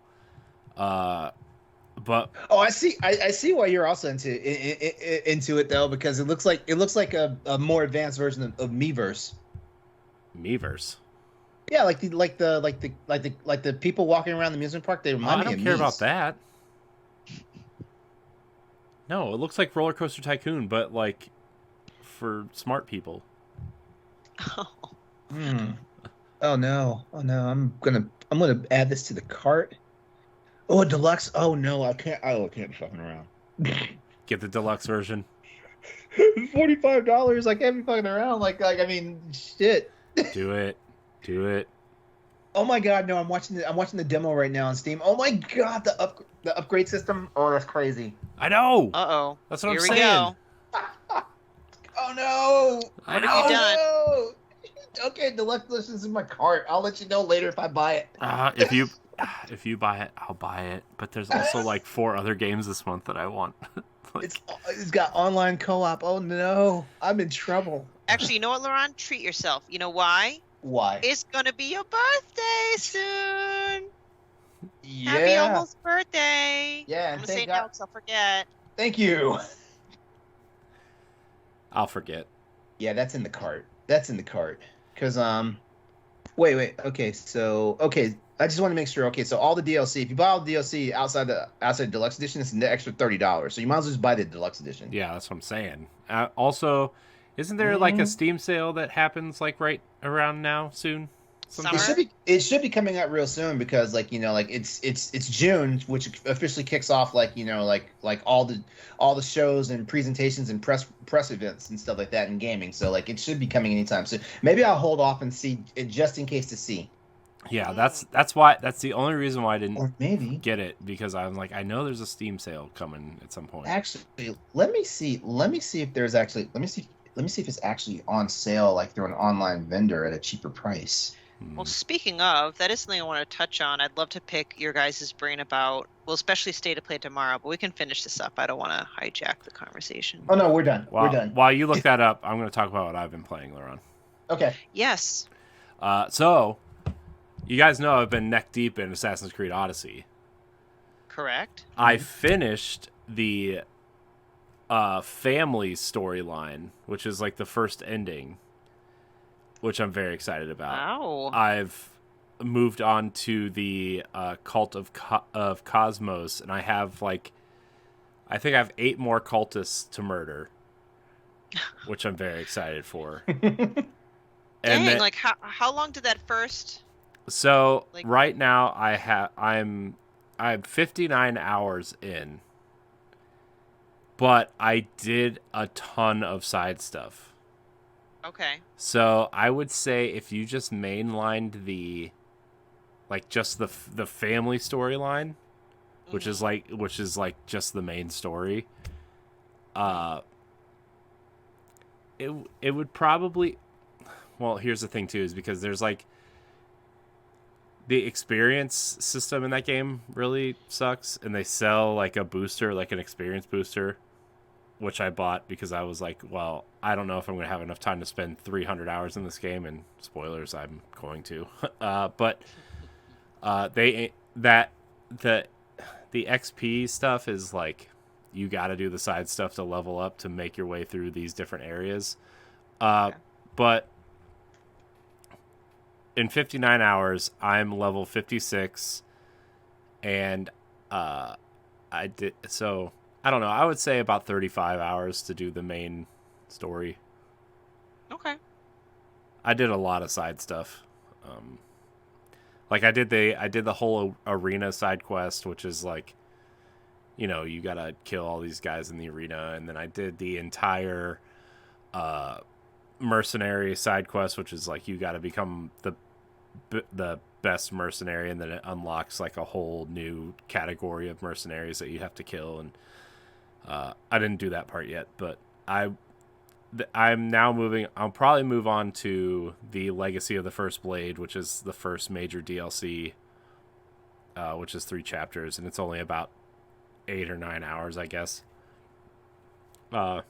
But I see why you're also into it though, because it looks like a more advanced version of Miiverse. Miiverse. Yeah, like the people walking around the amusement park. They remind me of I don't care Mii's. about that. No, it looks like Roller Coaster Tycoon, but like for smart people. Oh no! I'm gonna add this to the cart. Oh, a deluxe. Oh no, I can't be fucking around. Get the deluxe version. $45. I can't be fucking around. Like I mean, shit. Do it. Oh my god, no! I'm watching the demo right now on Steam. Oh my god, the upgrade system. Oh, that's crazy. I know. Uh-oh. That's what Here I'm we saying. Go. Oh no! I What have you done? No. Okay, deluxe edition's in my cart. I'll let you know later if I buy it. If you buy it, I'll buy it. But there's also like 4 other games this month that I want. It's got online co-op. Oh no, I'm in trouble. Actually, you know what, LeRon? Treat yourself. You know why? Why? It's gonna be your birthday soon. Yeah. Happy almost birthday. Yeah, I'm gonna say it now because I'll forget. Thank you. I'll forget. Yeah, that's in the cart. Cause wait. Okay, I just want to make sure. Okay, so all the DLC. If you buy all the DLC outside deluxe edition, it's an extra $30. So you might as well just buy the deluxe edition. Yeah, that's what I'm saying. Also, isn't there like a Steam sale that happens like right around now soon? Summer? It should be coming out real soon because like, you know, like it's June, which officially kicks off like, you know, like all the shows and presentations and press events and stuff like that in gaming. So like it should be coming anytime. So maybe I'll hold off and see it just in case to see. Yeah, that's why. That's the only reason why I didn't Or maybe. get it, because I'm like, I know there's a Steam sale coming at some point. Actually, let me see. Let me see if there's actually. Let me see. Let me see if it's actually on sale, like through an online vendor at a cheaper price. Well, speaking of, that is something I want to touch on. I'd love to pick your guys' brain about, well, especially Stay to Play tomorrow, but we can finish this up. I don't want to hijack the conversation. Oh no, we're done. While, we're done. While you look that up, I'm going to talk about what I've been playing, LeRon. Okay. Yes. So, you guys know I've been neck deep in Assassin's Creed Odyssey. Correct. I finished the family storyline, which is like the first ending, which I'm very excited about. Wow. I've moved on to the cult of Cosmos, and I have I think I have 8 more cultists to murder, which I'm very excited for. Dang, then, how long did that first? So right now I'm 59 hours in, but I did a ton of side stuff. Okay. So I would say if you just mainlined the just the family storyline, which is just the main story, it would probably, well, here's the thing too, is because there's the experience system in that game really sucks, and they sell a booster, an experience booster, which I bought because I was like, well, I don't know if I'm going to have enough time to spend 300 hours in this game, and spoilers, I'm going to. But the XP stuff is you got to do the side stuff to level up to make your way through these different areas. But in 59 hours, I'm level 56, and I don't know. I would say about 35 hours to do the main story. Okay. I did a lot of side stuff. I did the whole arena side quest, which is you gotta kill all these guys in the arena, and then I did the entire mercenary side quest, which is you gotta become the best mercenary, and then it unlocks a whole new category of mercenaries that you have to kill. And I didn't do that part yet, but I'm now moving. I'll probably move on to the Legacy of the First Blade, which is the first major DLC, which is 3 chapters, and it's only about 8 or 9 hours, I guess. So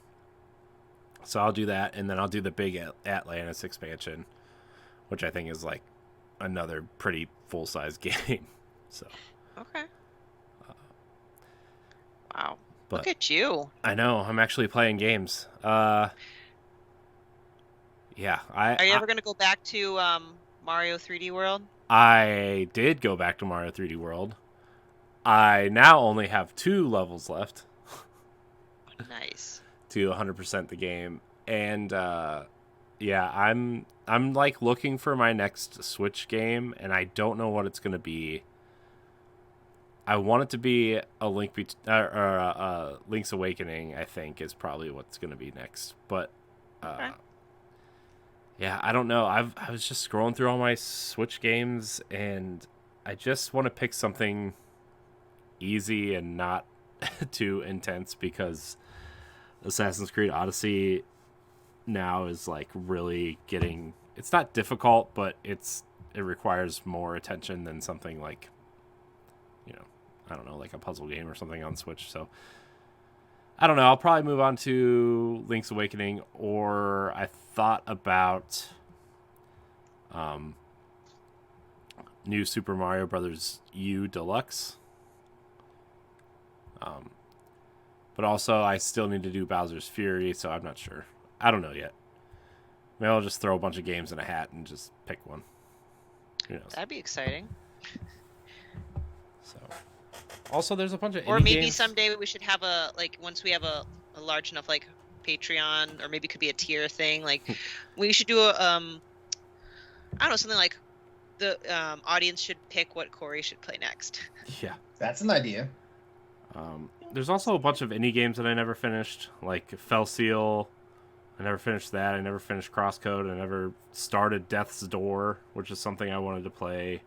I'll do that, and then I'll do the big Atlantis expansion, which I think is another pretty full-size game. So. Okay. Wow. But look at you. I know. I'm actually playing games. Yeah. Are you ever going to go back to Mario 3D World? I did go back to Mario 3D World. I now only have 2 levels left. Nice. To 100% the game. And yeah, I'm looking for my next Switch game, and I don't know what it's going to be. I want it to be a Link's Awakening, I think, is probably what's going to be next. But okay. Yeah, I don't know. I was just scrolling through all my Switch games, and I just want to pick something easy and not too intense, because Assassin's Creed Odyssey now is really getting, it's not difficult, but it requires more attention than something I don't know, a puzzle game or something on Switch. So I don't know. I'll probably move on to Link's Awakening, or I thought about New Super Mario Brothers U Deluxe. But also I still need to do Bowser's Fury, so I'm not sure. I don't know yet. Maybe I'll just throw a bunch of games in a hat and just pick one. Who knows? That'd be exciting. So, also there's a bunch of or indie maybe games. Someday we should have once we have a large enough Patreon, or maybe it could be a tier thing. We should do a I don't know, something the audience should pick what Corey should play next. Yeah, that's an idea. There's also a bunch of indie games that I never finished, like Fell Seal, I never finished that. I never finished Crosscode. I never started Death's Door, which is something I wanted to play.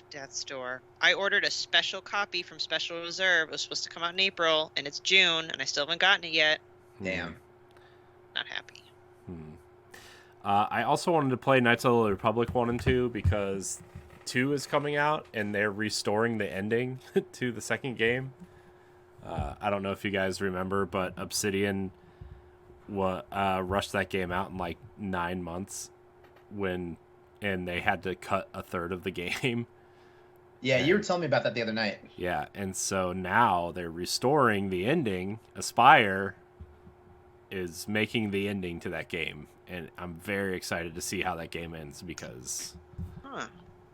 Death's Door. I ordered a special copy from Special Reserve. It was supposed to come out in April, and it's June, and I still haven't gotten it yet. Damn. Not happy. I also wanted to play Knights of the Republic 1 and 2 because 2 is coming out, and they're restoring the ending to the second game. I don't know if you guys remember, but Obsidian rushed that game out in like 9 months and they had to cut a third of the game. Yeah, you were telling me about that the other night. Yeah, and so now they're restoring the ending. Aspire is making the ending to that game, and I'm very excited to see how that game ends because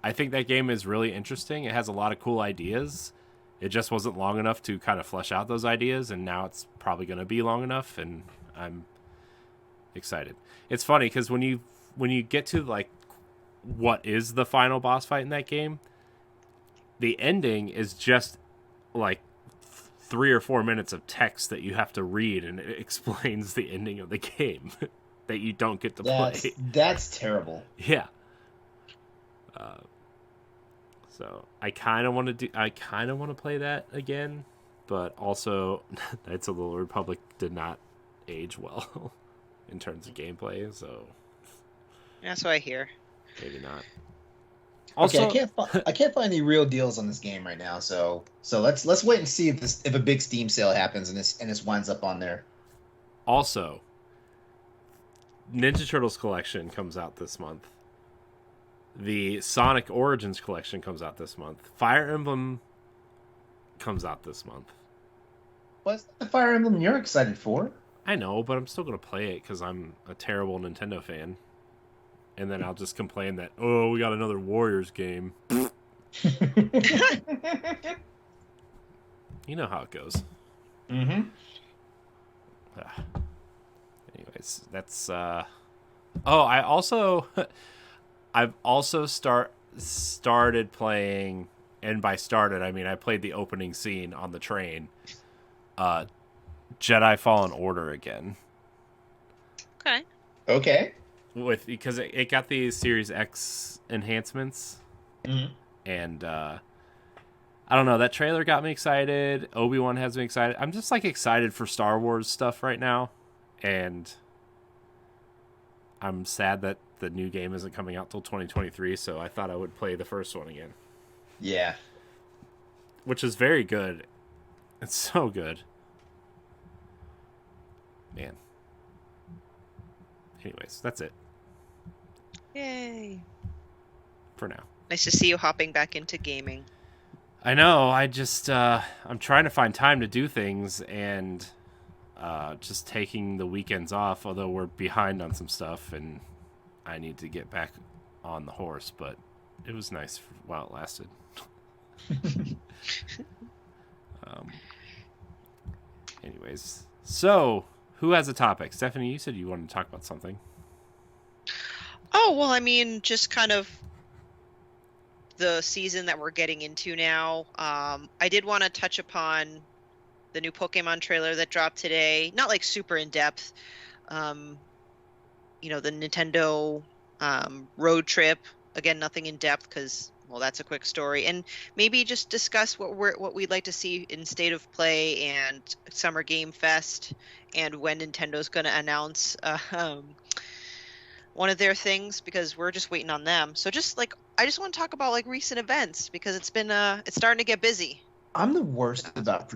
I think that game is really interesting. It has a lot of cool ideas. It just wasn't long enough to kind of flesh out those ideas, and now it's probably going to be long enough, and I'm excited. It's funny because when you get to like what is the final boss fight in that game, the ending is just like 3 or 4 minutes of text that you have to read, and it explains the ending of the game that you don't get to play. That's terrible. Yeah. So I kind of want to play that again, but also Knights of the Republic did not age well in terms of gameplay, so That's what I hear. maybe not. Also, okay, I can't find any real deals on this game right now. So let's wait and see if a big Steam sale happens and this winds up on there. Also, Ninja Turtles collection comes out this month. The Sonic Origins collection comes out this month. Fire Emblem comes out this month. What's the Fire Emblem you're excited for? I know, but I'm still going to play it because I'm a terrible Nintendo fan. And then I'll just complain that, oh, we got another Warriors game. You know how it goes. Mm-hmm. Anyways, that's... I've also started playing, and by started, I mean I played the opening scene on the train, Jedi Fallen Order again. Okay. Because it got the Series X enhancements, and I don't know, that trailer got me excited. Obi-Wan has me excited. I'm just like excited for Star Wars stuff right now, and I'm sad that the new game isn't coming out till 2023. So I thought I would play the first one again. Yeah, which is very good. It's so good, man. Anyways, that's it. Yay. For now. Nice to see you hopping back into gaming. I know. I just, I'm trying to find time to do things and just taking the weekends off, although we're behind on some stuff and I need to get back on the horse, but it was nice while it lasted. Anyways, so who has a topic? Stephanie, you said you wanted to talk about something. Oh, well, I mean, just kind of the season that we're getting into now. I did want to touch upon the new Pokemon trailer that dropped today. Not like super in depth. You know, the Nintendo road trip. Again, nothing in depth because, well, that's a quick story. And maybe just discuss what we'd like to see in State of Play and Summer Game Fest, and when Nintendo's going to announce one of their things, because we're just waiting on them. So just like, I just want to talk about like recent events because it's been it's starting to get busy. I'm the worst about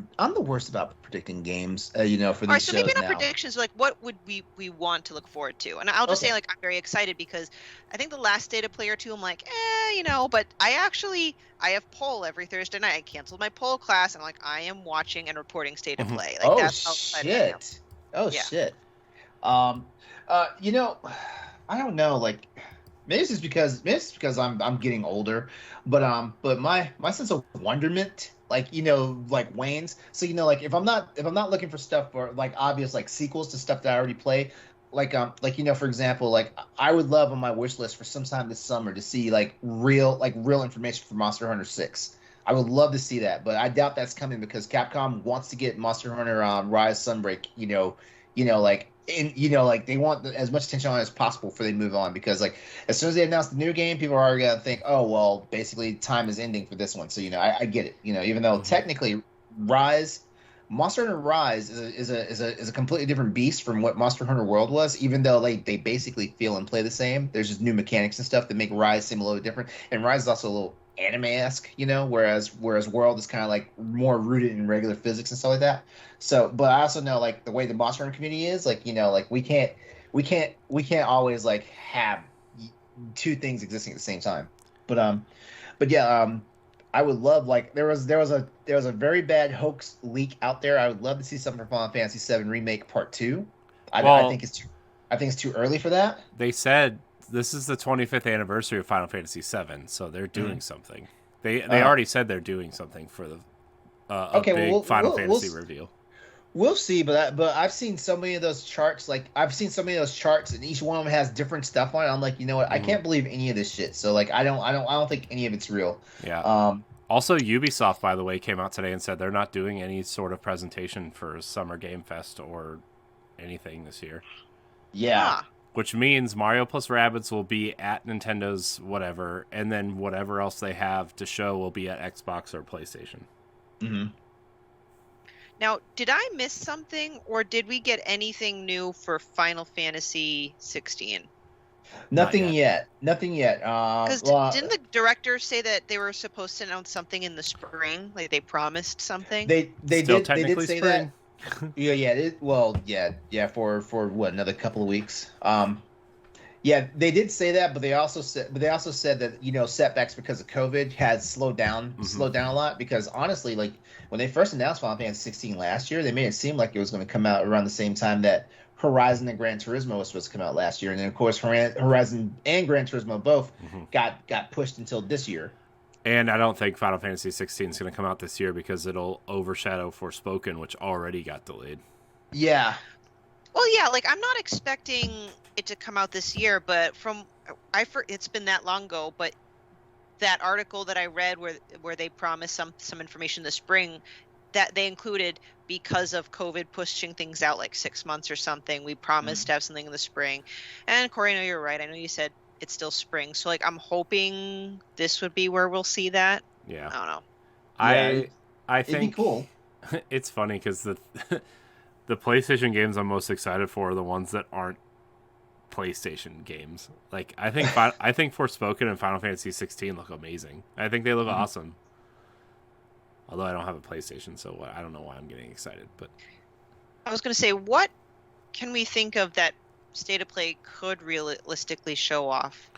predicting games. You know, for these shows now. All right, so maybe not predictions. Like, what would we want to look forward to? And I'll just say, like, I'm very excited because I think the last State of Play or two, I'm like, you know. But I have poll every Thursday night. I canceled my poll class, and like, I am watching and reporting State of Play. Like, that's how excited I am. Oh shit. You know, I don't know. Like, maybe it's because I'm getting older, but my sense of wonderment, like, you know, like wanes. So, you know, like if I'm not looking for stuff for like obvious like sequels to stuff that I already play, like you know, for example, like I would love on my wish list for sometime this summer to see like real information for Monster Hunter 6. I would love to see that, but I doubt that's coming because Capcom wants to get Monster Hunter Rise Sunbreak, you know, they want as much attention on it as possible before they move on, because like as soon as they announce the new game, people are already gonna think, oh well, basically time is ending for this one. So I get it. Even though technically Monster Hunter Rise is a completely different beast from what Monster Hunter World was, even though they basically feel and play the same. There's just new mechanics and stuff that make Rise seem a little different, and Rise is also a little anime-esque, whereas World is kind of like more rooted in regular physics and stuff like that. So, but I also know like the way the Monster Hunter community is, like like we can't always like have two things existing at the same time. But yeah, I would love, like, there was a very bad hoax leak out there. I would love to see something for Final Fantasy VII Remake Part 2. I think it's too early for that. They said this is the 25th anniversary of Final Fantasy VII, so they're doing something. They already said they're doing something for the Final Fantasy reveal. We'll see, but I've seen so many of those charts. Like, I've seen so many of those charts, and each one of them has different stuff on it. I'm like, you know what? I can't believe any of this shit. So like, I don't think any of it's real. Yeah. Also, Ubisoft, by the way, came out today and said they're not doing any sort of presentation for Summer Game Fest or anything this year. Yeah. Which means Mario plus Rabbids will be at Nintendo's whatever, and then whatever else they have to show will be at Xbox or PlayStation. Mm-hmm. Now, did I miss something, or did we get anything new for Final Fantasy 16? Nothing yet. Because didn't the director say that they were supposed to announce something in the spring? Like they promised something? They did say spring. that. Yeah. For what, another couple of weeks. Yeah, they did say that, but they also said that setbacks because of COVID has slowed down a lot. Because honestly, like when they first announced Final Fantasy 16 last year, they made it seem like it was going to come out around the same time that Horizon and Gran Turismo was supposed to come out last year, and then of course Horizon and Gran Turismo both got pushed until this year. And I don't think Final Fantasy 16 is going to come out this year because it'll overshadow Forspoken, which already got delayed. Yeah. Well, yeah, like I'm not expecting it to come out this year, but it's been that long ago, but that article that I read where they promised some information this spring, that they included because of COVID pushing things out like 6 months or something. We promised to have something in the spring. And Corey, I know you're right. I know you said it's still spring. So like I'm hoping this would be where we'll see that. Yeah. I don't know. I think it'd be cool. It's funny because the PlayStation games I'm most excited for are the ones that aren't PlayStation games. Like I think Forspoken and Final Fantasy 16 look amazing. I think they look awesome. Although I don't have a PlayStation, so I don't know why I'm getting excited. But I was going to say, what can we think of that State of Play could realistically show off?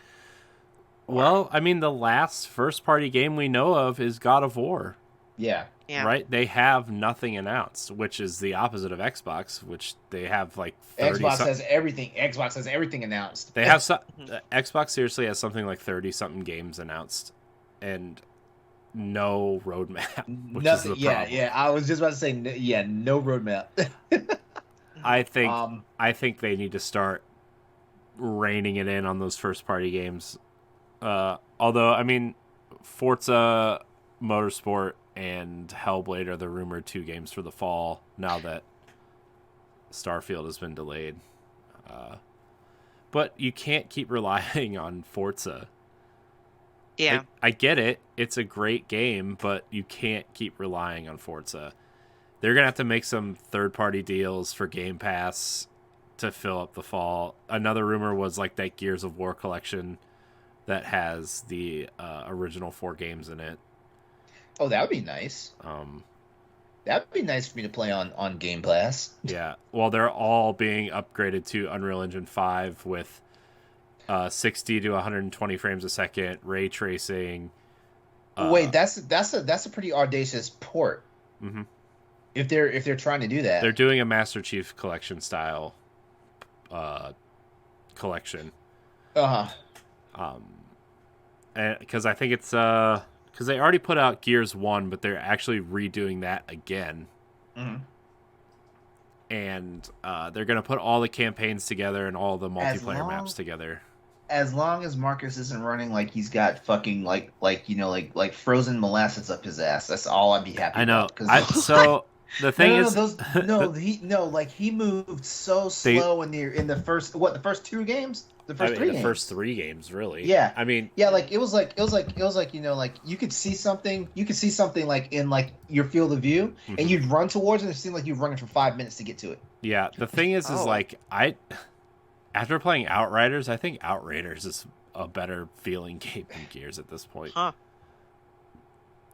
Well, I mean, the last first-party game we know of is God of War. Yeah. Right? They have nothing announced, which is the opposite of Xbox, which they have like 30 Xbox has everything. Xbox has everything announced. They have Xbox seriously has something like 30-something games announced, and no roadmap. Which is the problem. Yeah. I was just about to say, no roadmap. I think they need to start reining it in on those first-party games. Although, I mean, Forza Motorsport and Hellblade are the rumored 2 games for the fall, now that Starfield has been delayed. But you can't keep relying on Forza. Yeah. I get it. It's a great game, but you can't keep relying on Forza. They're going to have to make some third-party deals for Game Pass to fill up the fall. Another rumor was like that Gears of War collection that has the original 4 games in it. Oh, that would be nice. That would be nice for me to play on Game Pass. Yeah. Well, they're all being upgraded to Unreal Engine 5 with 60 to 120 frames a second, ray tracing. Wait, that's a pretty audacious port. Mm-hmm. If they're trying to do that, they're doing a Master Chief Collection style collection. And because I think it's because they already put out Gears 1, but they're actually redoing that again. Mm-hmm. And they're going to put all the campaigns together and all the multiplayer maps together. As long as Marcus isn't running like he's got fucking like frozen molasses up his ass, that's all I'd be happy. I know. About, The thing is, he moved so they, slow in the first two games, the first three games. First three games, really. Yeah, I mean, yeah, like it was like like you could see something, like in like your field of view, and you'd run towards it, and it seemed like you'd run it for 5 minutes to get to it. Yeah, the thing is like after playing Outriders, I think Outriders is a better feeling game than Gears at this point. Huh.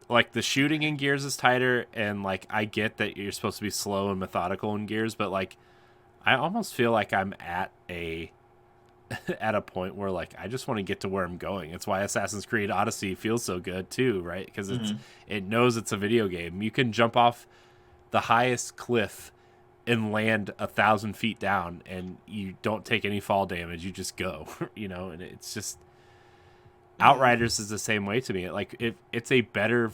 Like the shooting in Gears is tighter, and like I get that you're supposed to be slow and methodical in Gears, but like I almost feel like I'm at a point where like I just want to get to where I'm going. It's why Assassin's Creed Odyssey feels so good too, right? Because it knows it's a video game. You can jump off the highest cliff and land 1,000 feet down, and you don't take any fall damage. You just go, and it's just Outriders is the same way to me. Like it's a better,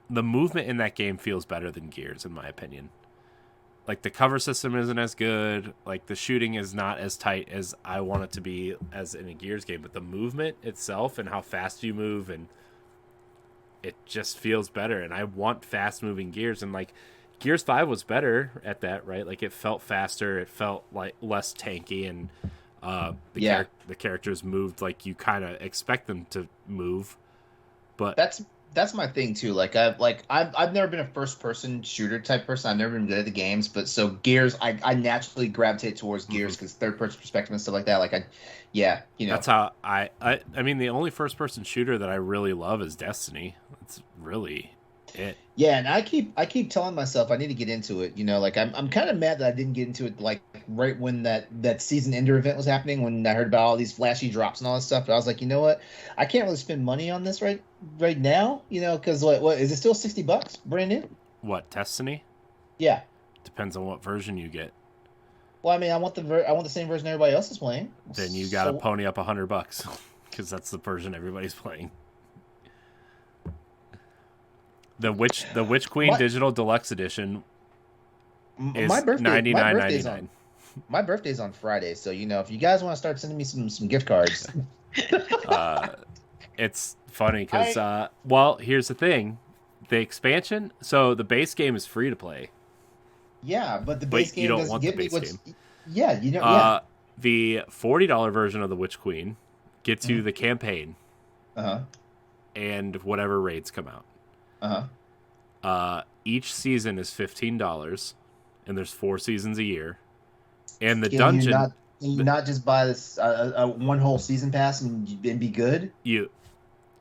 the movement in that game feels better than Gears in my opinion. Like the cover system isn't as good. Like the shooting is not as tight as I want it to be as in a Gears game, but the movement itself and how fast you move, and it just feels better. And I want fast moving Gears, and like Gears 5 was better at that, right? Like it felt faster, it felt like less tanky, and the characters moved like you kind of expect them to move. But that's my thing too. I've never been a first person shooter type person. I've never been good at the games, but so Gears, I naturally gravitate towards Gears because third person perspective and stuff like that. That's how I mean the only first person shooter that I really love is Destiny. It's really it. Yeah, and I keep telling myself I need to get into it. I'm kind of mad that I didn't get into it like right when that season ender event was happening, when I heard about all these flashy drops and all that stuff. But I was like, you know what? I can't really spend money on this right now. Because what is it still $60 brand new? What, Destiny? Yeah. Depends on what version you get. Well, I mean, I want the same version everybody else is playing. Then you gotta pony up $100 because that's the version everybody's playing. The Witch Queen Digital Deluxe Edition is $99.99. My birthday's on Friday, so if you guys want to start sending me some gift cards. It's funny because here's the thing, the expansion. So the base game is free to play. Yeah, but the base game doesn't give me what's. Game. Yeah, The $40 version of the Witch Queen gets you the campaign. And whatever raids come out. Each season is $15, and there's 4 seasons a year. And the dungeon. You not just buy this one whole season pass and be good.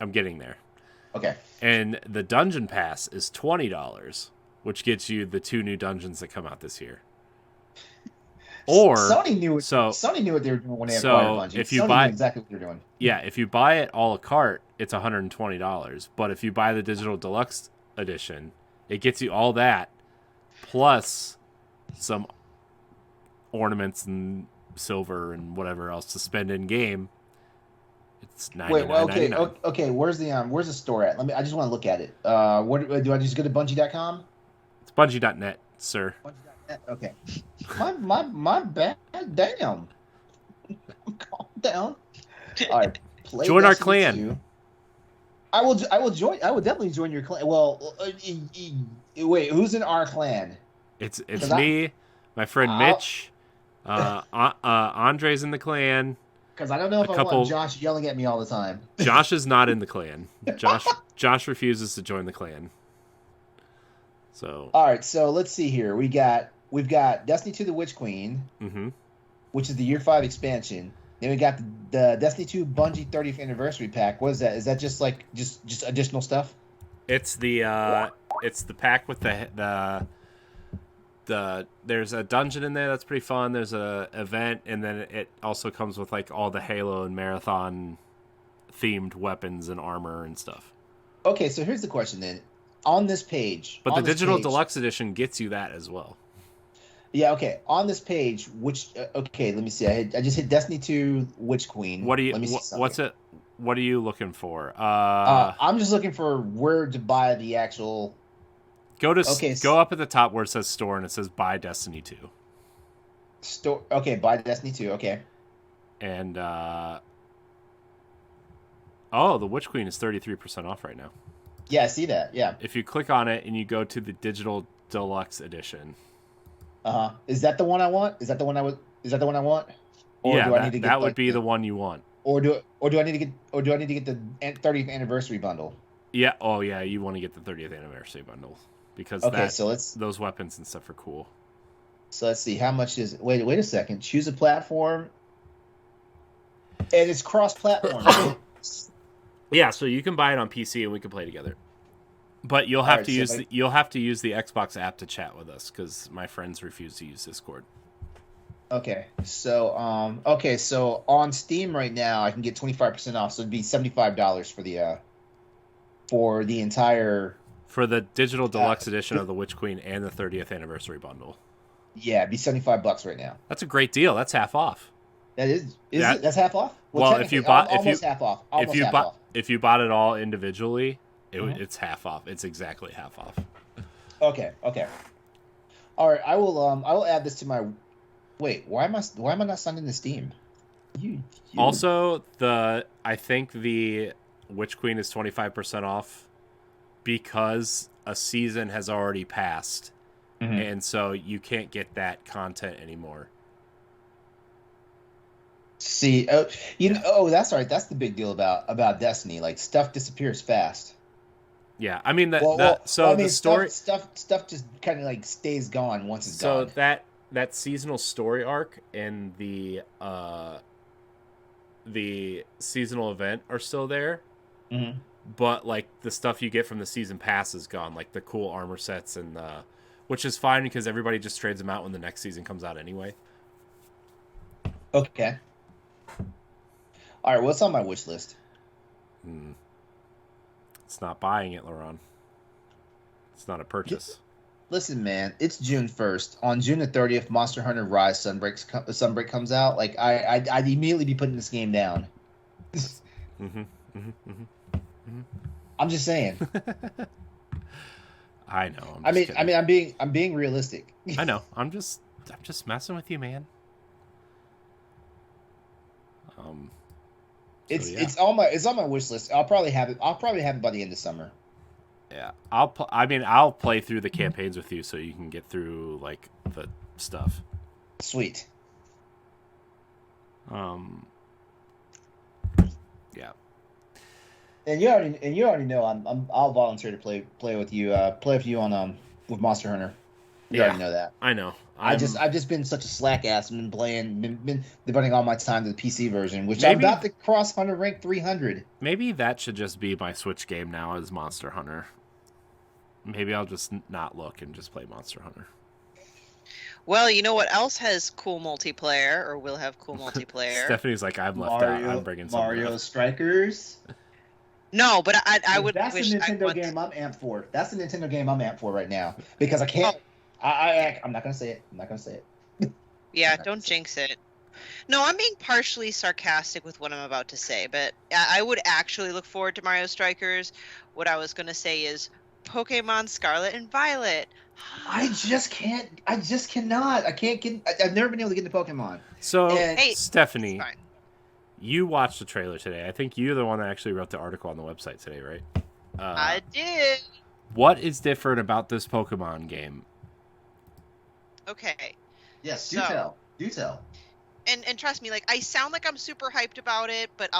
I'm getting there. Okay. And the dungeon pass is $20, which gets you the 2 new dungeons that come out this year. Or Sony knew what they were doing when they acquired Bungie. If you Sony knew exactly what they're doing. Yeah, if you buy it a la carte, it's $120. But if you buy the digital deluxe edition, it gets you all that plus some ornaments and silver and whatever else to spend in game. It's $99.99. Okay. Where's the store at? I just want to look at it. What do I just go to Bungie.com? It's Bungie.net, sir. Bungie.net. Okay. My bad. Damn. Calm down. All right. Join our clan. 2. I will join. I will definitely join your clan. Well, wait. Who's in our clan? It's me, my friend Mitch. Andre's in the clan. Because I don't know if I want Josh yelling at me all the time. Josh is not in the clan. Josh refuses to join the clan. So all right, so let's see here. We've got Destiny 2: The Witch Queen, which is the Year 5 expansion. Then we got the Destiny 2 Bungie 30th Anniversary Pack. What is that? Is that just like just additional stuff? It's the pack with the there's a dungeon in there that's pretty fun. There's a event, and then it also comes with like all the Halo and Marathon themed weapons and armor and stuff. Okay, so here's the question then. On this page, but the digital deluxe edition gets you that as well. Yeah, okay. On this page, let me see. I just hit Destiny 2 Witch Queen. What are you looking for? I'm just looking for where to buy the actual. Go up at the top where it says store and it says buy Destiny 2. Store. Okay, buy Destiny 2. Okay. And the Witch Queen is 33% off right now. Yeah, I see that. Yeah. If you click on it and you go to the digital Deluxe Edition. Is that the one I want? Is that the one I want? Or yeah, do I need to get that would be the one you want. Or do I need to get the 30th anniversary bundle? Yeah. Oh yeah, you want to get the 30th anniversary bundle because those weapons and stuff are cool. So let's see how much is. Wait a second. Choose a platform, and it's cross-platform. Yeah, so you can buy it on PC and we can play together. But you'll have to use the Xbox app to chat with us because my friends refuse to use Discord. Okay, so on Steam right now I can get 25% off, so it'd be $75 for the entire the digital deluxe edition of the Witch Queen and the 30th anniversary bundle. Yeah, it'd be $75 right now. That's a great deal. That's half off. That is it? That's half off. Well, if you bought half off. If you bought it all individually, it's half off. It's exactly half off. Okay. All right, I will add this to my. Wait, why am I not signed into Steam? You. Also, I think the Witch Queen is 25% off because a season has already passed, and so you can't get that content anymore. See, that's right. That's the big deal about Destiny. Like, stuff disappears fast. Yeah, I mean the story stuff just kind of like stays gone once it's gone. So that seasonal story arc and the seasonal event are still there, but like the stuff you get from the season pass is gone, like the cool armor sets and which is fine because everybody just trades them out when the next season comes out anyway. Okay. All right, what's on my wish list? It's not buying it, LeRon. It's not a purchase. Listen, man, it's June 1st. On June the 30th, Monster Hunter Rise Sunbreak comes out. Like, I'd immediately be putting this game down. I'm just saying. I know. I'm being realistic. I know. I'm just messing with you, man. It's on my wish list. I'll probably have it by the end of summer. Yeah, I'll play through the campaigns with you so you can get through like the stuff. Sweet. Yeah. And you already know I'll volunteer to play with you on with Monster Hunter. You already know that. I know. I've just been such a slack ass and been devoting all my time to the PC version, which I'm about to cross Hunter rank 300. Maybe that should just be my Switch game now as Monster Hunter. Maybe I'll just not look and just play Monster Hunter. Well, you know what else has cool multiplayer, or will have cool multiplayer? Stephanie's like, I'm left out. I'm bringing something Mario up. Strikers. No, but I would. That's the Nintendo game I'm amped for. That's the Nintendo game I'm amped for right now because I can't. I'm not gonna say it. I'm not gonna say it. Yeah, don't jinx it. No, I'm being partially sarcastic with what I'm about to say, but I would actually look forward to Mario Strikers. What I was gonna say is Pokemon Scarlet and Violet. I just can't. I just cannot. I can't get. I've never been able to get into Pokemon. So, Stephanie, you watched the trailer today. I think you're the one that actually wrote the article on the website today, right? I did. What is different about this Pokemon game? Okay. Yes, do tell. And trust me, like, I sound like I'm super hyped about it, but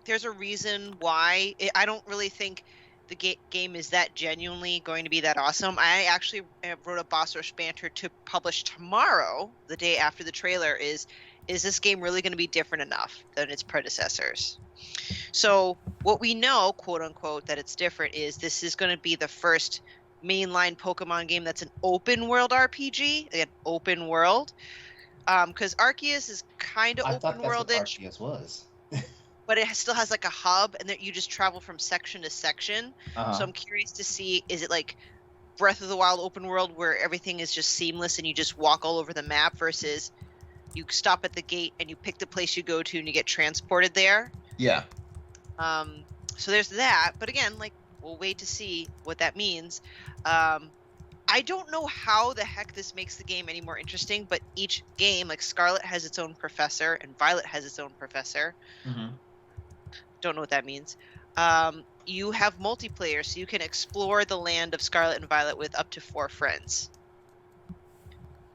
there's a reason why. I don't really think the game is that genuinely going to be that awesome. I actually wrote a Boss Rush banter to publish tomorrow, the day after the trailer, is this game really going to be different enough than its predecessors? So what we know, quote unquote, that it's different is this is going to be the first mainline Pokemon game that's an open world RPG, an open world. Because Arceus is kind of open world-ish. Arceus was. But it still has like a hub, and you just travel from section to section. So I'm curious to see, is it like Breath of the Wild open world where everything is just seamless and you just walk all over the map versus you stop at the gate and you pick the place you go to and you get transported there? Yeah. So there's that. But again, like, we'll wait to see what that means. I don't know how the heck this makes the game any more interesting, but each game, like Scarlet has its own professor and Violet has its own professor. Don't know what that means. You have multiplayer, so you can explore the land of Scarlet and Violet with up to 4 friends.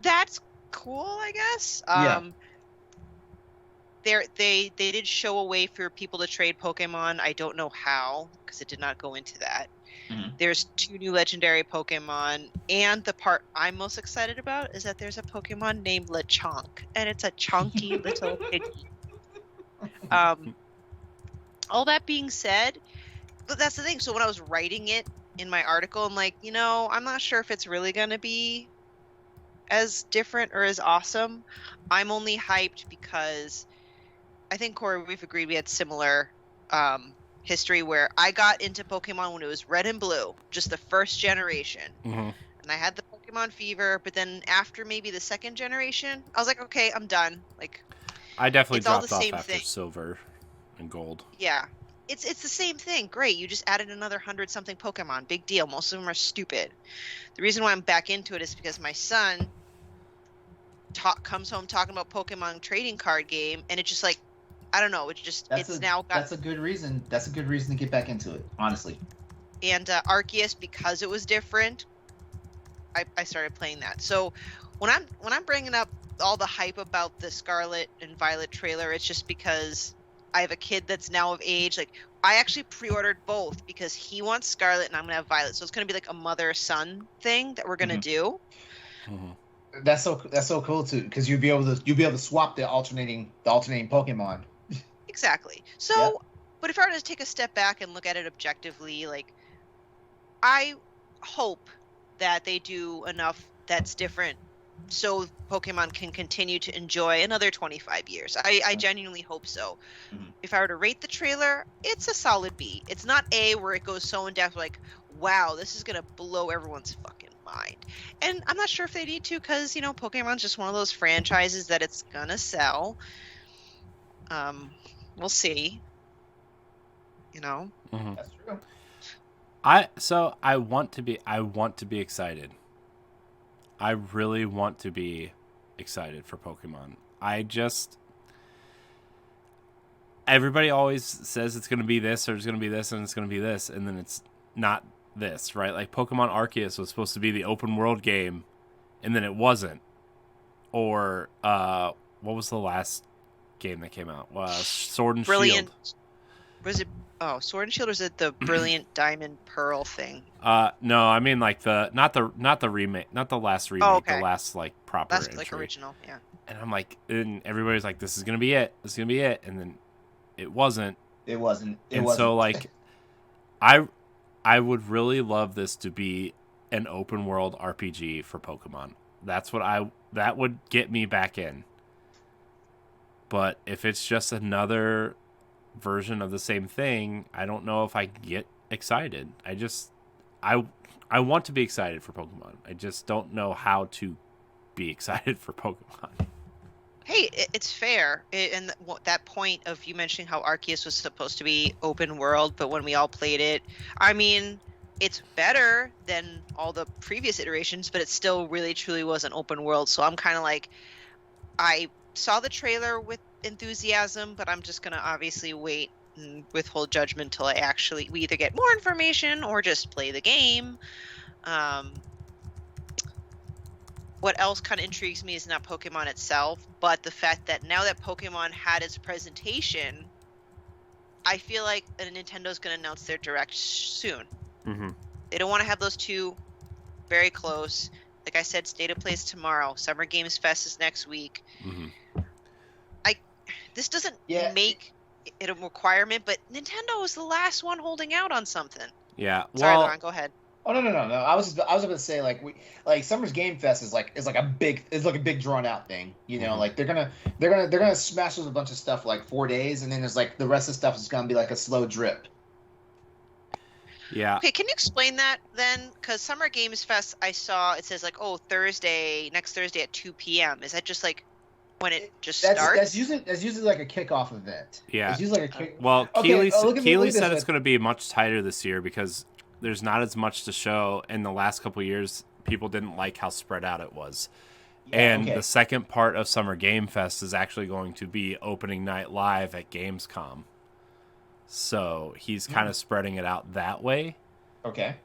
That's cool, I guess. Yeah. They did show a way for people to trade Pokemon. I don't know how, because it did not go into that. Mhm. There's 2 new legendary Pokemon, and the part I'm most excited about is that there's a Pokemon named Lechonk, and it's a chunky little piggy. All that being said, but that's the thing. So when I was writing it in my article, I'm like, I'm not sure if it's really going to be as different or as awesome. I'm only hyped because I think, Corey, we've agreed we had similar history where I got into Pokemon when it was red and blue, just the first generation. Mm-hmm. And I had the Pokemon fever, but then after maybe the second generation, I was like, okay, I'm done. Like, I definitely it's all the dropped off same after thing. Silver and Gold. Yeah. It's the same thing. Great. You just added another 100-something Pokemon. Big deal. Most of them are stupid. The reason why I'm back into it is because my son comes home talking about Pokemon trading card game, and it's just like, I don't know. That's a good reason. That's a good reason to get back into it, honestly. And Arceus, because it was different, I started playing that. So when I'm bringing up all the hype about the Scarlet and Violet trailer, it's just because I have a kid that's now of age. Like, I actually pre-ordered both because he wants Scarlet and I'm gonna have Violet. So it's gonna be like a mother-son thing that we're gonna do. Mm-hmm. That's so cool too, because you'll be able to swap the alternating Pokemon. Exactly. So, but if I were to take a step back and look at it objectively, like, I hope that they do enough that's different so Pokemon can continue to enjoy another 25 years. I genuinely hope so. Mm-hmm. If I were to rate the trailer, it's a solid B. It's not A where it goes so in depth like, wow, this is going to blow everyone's fucking mind. And I'm not sure if they need to because, Pokemon's just one of those franchises that it's going to sell. We'll see. Mm-hmm. That's true. I want to be excited. I really want to be excited for Pokemon. Everybody always says it's going to be this or it's going to be this and it's going to be this, and then it's not this, right? Like Pokemon Arceus was supposed to be the open world game, and then it wasn't. Or what was the last game that came out? Sword and Brilliant. Shield. Was it? Oh, Sword and Shield, or is it the Brilliant Diamond Pearl thing? No, I mean like not the remake, not the last remake, okay. the last like proper last entry. like original, yeah. And I'm like, and everybody's like, this is gonna be it. This is gonna be it, and then it wasn't. It wasn't. So like, I would really love this to be an open world RPG for Pokemon. That would get me back in. But if it's just another version of the same thing, I don't know if I get excited. I want to be excited for Pokemon. I just don't know how to be excited for Pokemon. Hey, it's fair. And that point of you mentioning how Arceus was supposed to be open world, but when we all played it, I mean, it's better than all the previous iterations, but it still really truly was an open world. So I'm kind of like, I saw the trailer with enthusiasm, but I'm just going to obviously wait and withhold judgment until we either get more information or just play the game. What else kind of intrigues me is not Pokemon itself, but the fact that now that Pokemon had its presentation, I feel like Nintendo's going to announce their Direct soon. Mm-hmm. They don't want to have those two very close. Like I said, State of Play is tomorrow. Summer Games Fest is next week. Mm-hmm. This doesn't make it a requirement, but Nintendo is the last one holding out on something. Yeah. Sorry, LeRon, go ahead. Oh no! I was about to say like Summer's Game Fest is like a big drawn out thing. Mm-hmm. Like they're gonna smash with a bunch of stuff like 4 days, and then there's like the rest of the stuff is gonna be like a slow drip. Yeah. Okay, can you explain that then? Because Summer Games Fest, I saw it says like, next Thursday at 2 p.m. Is that just like when it just starts? That's usually like a kickoff event. Yeah. It's usually like a kick. Well, Okay, Keeley said it's going to be much tighter this year because there's not as much to show. In the last couple of years, people didn't like how spread out it was. And the second part of Summer Game Fest is actually going to be opening night live at Gamescom. So he's kind of spreading it out that way. Okay.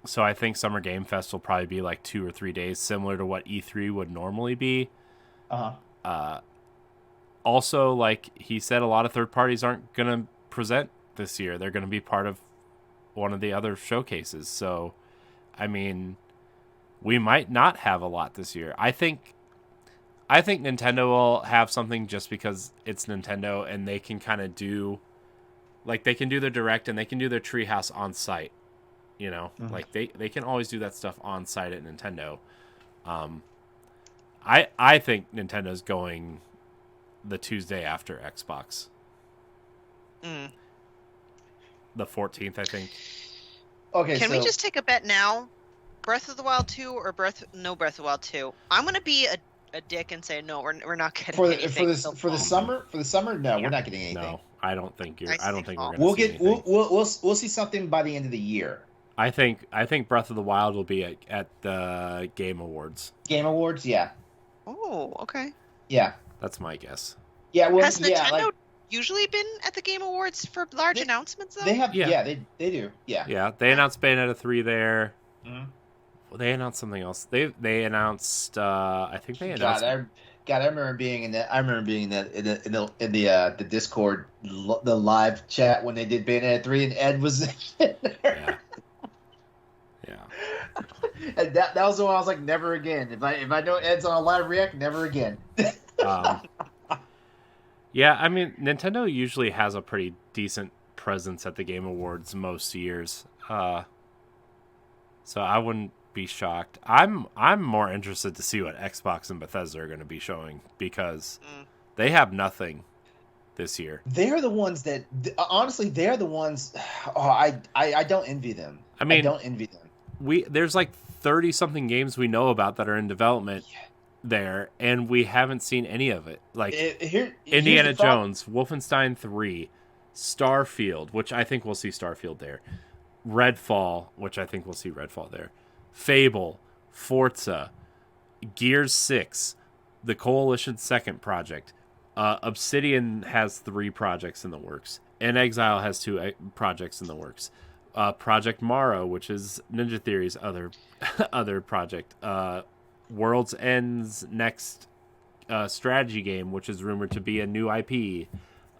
So I think Summer Game Fest will probably be like 2 or 3 days, similar to what E3 would normally be. Also, like he said, a lot of third parties aren't going to present this year. They're going to be part of one of the other showcases. So, I mean, we might not have a lot this year. I think Nintendo will have something just because it's Nintendo and they can kind of do, like, they can do their Direct and they can do their Treehouse on site. You know, like they can always do that stuff on site at Nintendo. I think Nintendo's going the Tuesday after Xbox. The 14th, I think. Okay, Can we just take a bet now? Breath of the Wild 2 or Breath of the Wild 2? I'm gonna be a dick and say no. We're not getting anything for the summer. For the summer, no, we're not getting anything. No, I don't think we're gonna. We'll see something by the end of the year. I think Breath of the Wild will be at the Game Awards. Game Awards, yeah. Oh, okay. Yeah, that's my guess. Yeah, well, has Nintendo usually been at the Game Awards for large announcements? Though they have, they do, yeah. Yeah, they announced Bayonetta 3 there. Well, they announced something else. They announced. I think they announced. I remember being in that. In the Discord, the live chat when they did Bayonetta 3, and Ed was in there. Yeah. And that was the one I was like, never again. If I know Ed's on a live react, never again. Yeah, I mean, Nintendo usually has a pretty decent presence at the Game Awards most years. So I wouldn't be shocked. I'm more interested to see what Xbox and Bethesda are going to be showing because they have nothing this year. They're the ones that, honestly, they're the ones. Oh, I don't envy them. I mean, I don't envy them. There's like 30 something games we know about that are in development there, and we haven't seen any of it. Like Indiana Jones, Wolfenstein 3, Starfield, which I think we'll see Starfield there. Redfall, which I think we'll see Redfall there. Fable, Forza, Gears 6, the Coalition's second project. Obsidian has 3 projects in the works. In Exile has 2 projects in the works. Project Morrow, which is Ninja Theory's other project. World's End's next strategy game, which is rumored to be a new IP.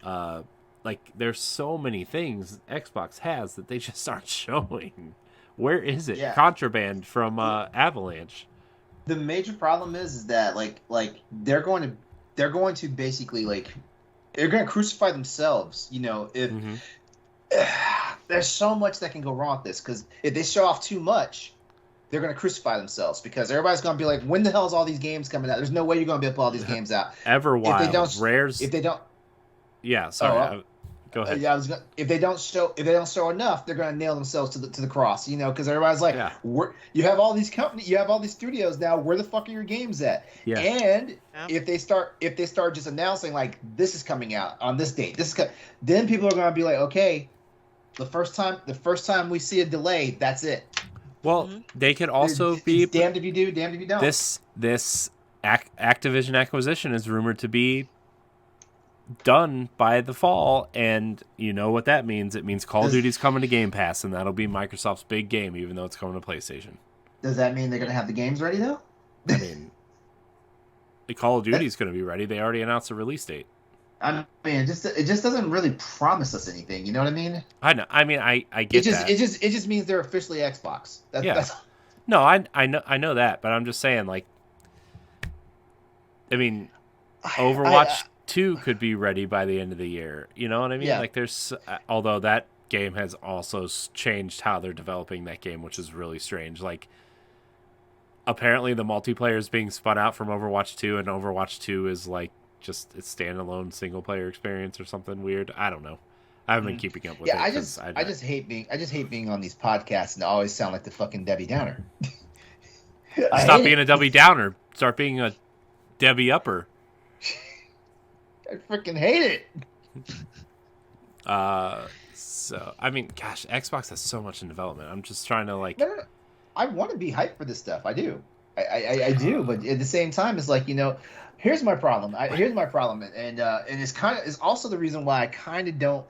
Like, there's so many things Xbox has that they just aren't showing. Where is it? Yeah. Contraband from Avalanche. The major problem is that like they're going to basically they're going to crucify themselves. You know, if there's so much that can go wrong with this, because if they show off too much, they're going to crucify themselves, because everybody's going to be like, when the hell is all these games coming out? There's no way you're going to be able to put all these games out. Everwild, Rares. If they don't. Yeah, sorry. Go ahead. Yeah, if they don't show enough, they're going to nail themselves to the cross. You know, because everybody's like, you have all these companies, you have all these studios now. Where the fuck are your games at? Yeah. And if they start just announcing like, this is coming out on this date, then people are going to be like, okay, the first time we see a delay, that's it. Well, they could also be damned if you do, damned if you don't. This Activision acquisition is rumored to be done by the fall, and you know what that means. It means Call of Duty's coming to Game Pass, and that'll be Microsoft's big game, even though it's coming to PlayStation. Does that mean they're going to have the games ready, though? I mean, the Call of Duty's going to be ready. They already announced a release date. I mean, it just doesn't really promise us anything. You know what I mean? I know. I mean, I get that. It just means they're officially Xbox. No, I know that, but I'm just saying, like, I mean, Overwatch 2 could be ready by the end of the year. You know what I mean? Yeah. Like, there's, although that game has also changed how they're developing that game, which is really strange. Like, apparently the multiplayer is being spun out from Overwatch 2, and Overwatch 2 is like just its standalone single player experience or something weird. I don't know. I haven't been keeping up with it. I just hate being on these podcasts and always sound like the fucking Debbie Downer. Stop being a Debbie Downer. Start being a Debbie Upper. I freaking hate it. So I mean, gosh, Xbox has so much in development. I'm just trying to like. No. I want to be hyped for this stuff. I do. I do. But at the same time, it's like, you know, here's my problem. And it's also the reason why I kind of don't.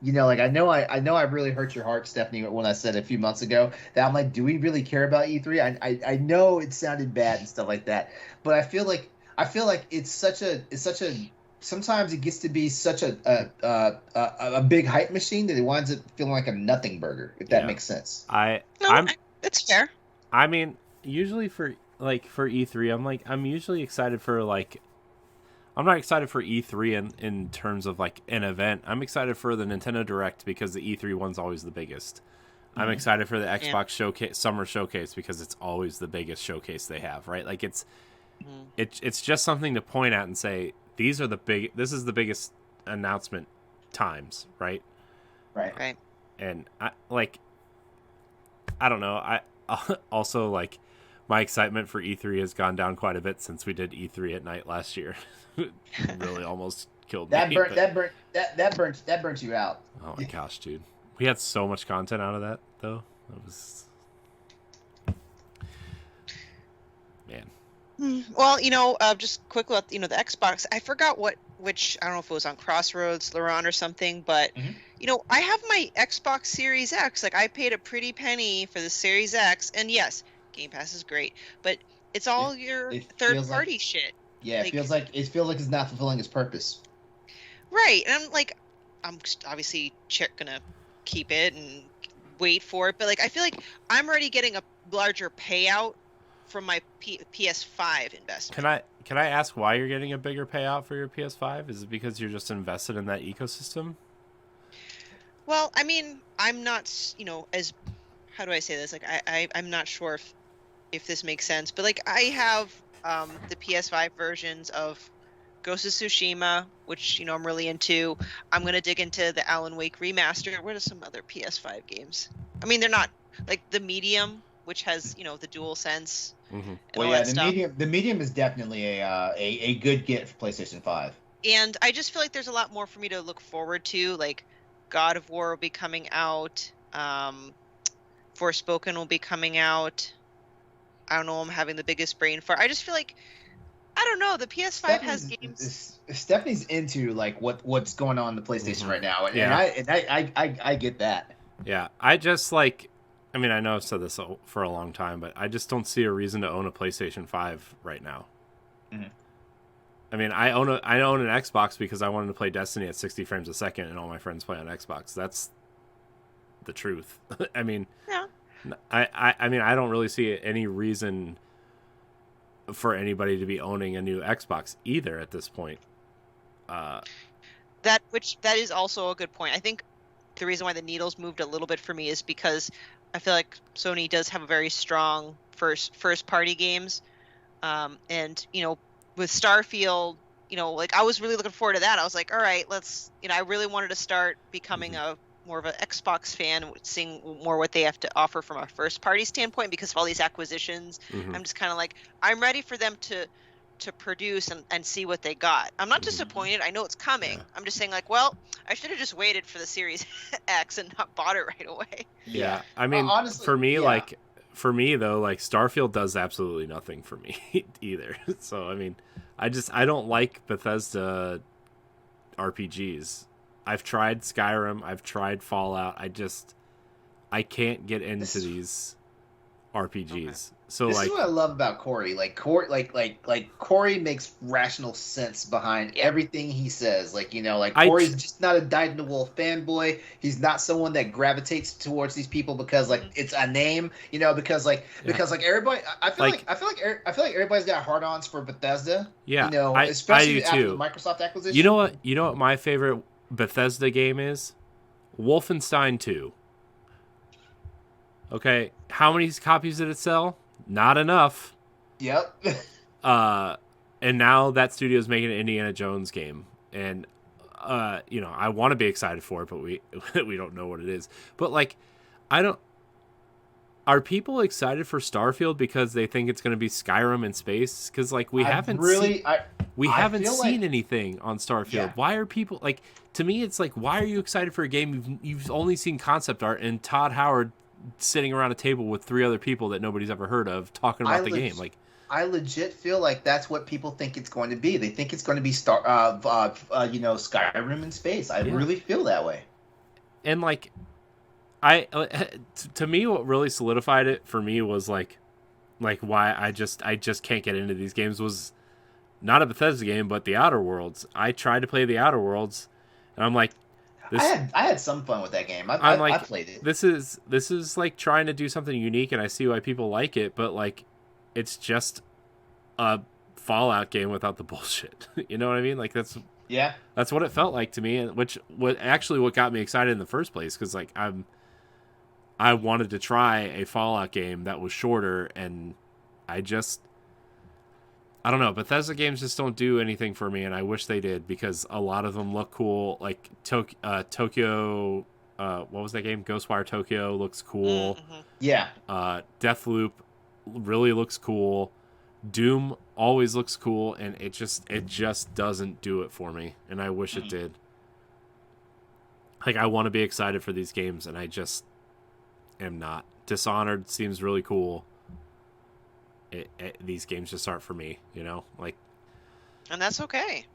like I know I really hurt your heart, Stephanie, when I said a few months ago that I'm like, do we really care about E3? I know it sounded bad and stuff like that, but I feel like it's such a sometimes it gets to be such a big hype machine that it winds up feeling like a nothing burger, if that makes sense. That's fair. I mean, usually for E3, I'm usually excited for I'm not excited for E3 in terms of like an event. I'm excited for the Nintendo Direct because the E3 one's always the biggest. I'm excited for the Xbox showcase, summer showcase, because it's always the biggest showcase they have, right? Like it's just something to point at and say this is the biggest announcement times, right? Right. And I don't know. I also like my excitement for E3 has gone down quite a bit since we did E3 at night last year. It really almost killed me. That burnt you out. Oh my gosh, dude. We had so much content out of that though. It was man. Well, just quickly, the Xbox. I forgot which I don't know if it was on Crossroads, LeRon, or something, but I have my Xbox Series X. Like, I paid a pretty penny for the Series X, and yes, Game Pass is great, but it's all your third-party shit. Yeah, it feels like it's not fulfilling its purpose. Right, and I'm obviously gonna keep it and wait for it, but I feel like I'm already getting a larger payout from my PS5 investment. Can I ask why you're getting a bigger payout for your PS5? Is it because you're just invested in that ecosystem? Well, I mean, I'm not, as how do I say this? I'm not sure if this makes sense, but I have the PS5 versions of Ghost of Tsushima, which I'm really into. I'm gonna dig into the Alan Wake remaster. What are some other PS5 games? I mean, they're not the Medium, which has the DualSense. And well, yeah, the medium is definitely a good get for PlayStation 5. And I just feel like there's a lot more for me to look forward to. Like God of War will be coming out. Forspoken will be coming out. I don't know. I'm having the biggest brain fart. I just feel like I don't know. The PS5 has games. Stephanie's into what's going on in the PlayStation right now, and I get that. Yeah, I just I mean, I know I've said this for a long time, but I just don't see a reason to own a PlayStation 5 right now. Mm-hmm. I mean, I own an Xbox because I wanted to play Destiny at 60 frames a second, and all my friends play on Xbox. That's the truth. I mean, yeah. I mean, I don't really see any reason for anybody to be owning a new Xbox either at this point. That is also a good point. I think the reason why the needle's moved a little bit for me is because I feel like Sony does have a very strong first party games, and with Starfield, I was really looking forward to that. I was like, all right, let's, I really wanted to start becoming a more of an Xbox fan, seeing more what they have to offer from a first party standpoint because of all these acquisitions. I'm just kind of I'm ready for them to produce and see what they got. I'm not disappointed. I know it's coming. Yeah. I'm just saying well, I should have just waited for the Series X and not bought it right away. Yeah. I mean, honestly, for me, for me though, Starfield does absolutely nothing for me either. So, I mean, I don't like Bethesda RPGs. I've tried Skyrim, I've tried Fallout. I can't get into these RPGs. Okay. So this is what I love about Corey. Corey makes rational sense behind everything he says. Corey's just not a dyed-in-the-wool fanboy. He's not someone that gravitates towards these people because it's a name. Because everybody. I feel like everybody's got hard-ons for Bethesda. Yeah, especially I do after the Microsoft acquisition. You know what my favorite Bethesda game is? Wolfenstein 2. Okay, how many copies did it sell? Not enough. Yep. And now that studio is making an Indiana Jones game, and I want to be excited for it, but we don't know what it is. But I don't. Are people excited for Starfield because they think it's going to be Skyrim in space? Because we haven't seen anything on Starfield. Yeah. Why are people To me, it's why are you excited for a game you've only seen concept art and Todd Howard sitting around a table with 3 other people that nobody's ever heard of talking about the game? I legit feel like that's what people think it's going to be. They think it's going to be Skyrim in space. I really feel that way. and like to me, what really solidified it for me was like why I just can't get into these games was not a Bethesda game, but the Outer Worlds. I tried to play the Outer Worlds, and I'm like, I had some fun with that game. I played it. This is like trying to do something unique, and I see why people like it, but like, it's just a Fallout game without the bullshit. You know what I mean? Like that's what it felt like to me, and what got me excited in the first place, because like I wanted to try a Fallout game that was shorter, and I don't know. Bethesda games just don't do anything for me, and I wish they did, because a lot of them look cool. Like Tokyo, what was that game? Ghostwire Tokyo looks cool. Mm-hmm. Yeah. Deathloop really looks cool. Doom always looks cool, and it just doesn't do it for me, and I wish it did. Like, I want to be excited for these games, and I just am not. Dishonored seems really cool. These games just aren't for me, you know? Like, and that's okay.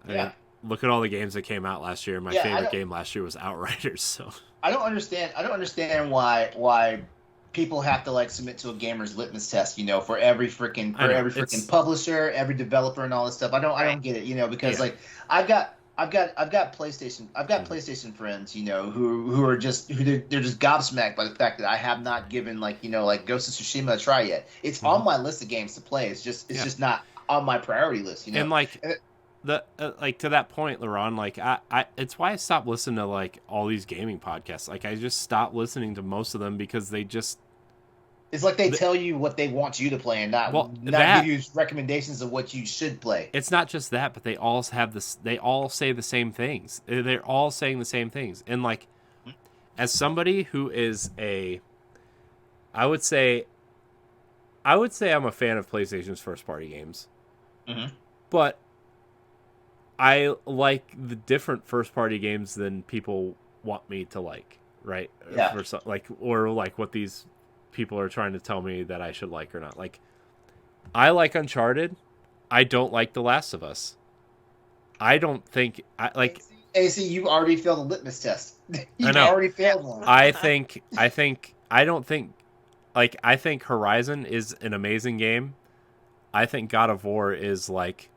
Yeah. Look at all the games that came out last year. My favorite game last year was Outriders. So I don't understand why people have to like submit to a gamer's litmus test, you know, for every freaking publisher, every developer, and all this stuff. I don't get it, you know, because like I've got PlayStation friends, you know, who are just they're just gobsmacked by the fact that I have not given like, you know, like Ghost of Tsushima a try yet. It's on my list of games to play. It's just not on my priority list, you know. And like like to that point, LeRon, like I it's why I stopped listening to like all these gaming podcasts. Like I just stopped listening to most of them because they just it's like they tell you what they want you to play and not give you recommendations of what you should play. It's not just that, but they all have this. They all say the same things. They're all saying the same things. And like, as somebody who is I would say I'm a fan of PlayStation's first party games, but I like the different first party games than people want me to like, right? Yeah. Or what these people are trying to tell me that I should like or not. Like, I like Uncharted. I don't like The Last of Us. I don't think I like. AC, you already failed the litmus test. You already failed one. I think Horizon is an amazing game. I think God of War is like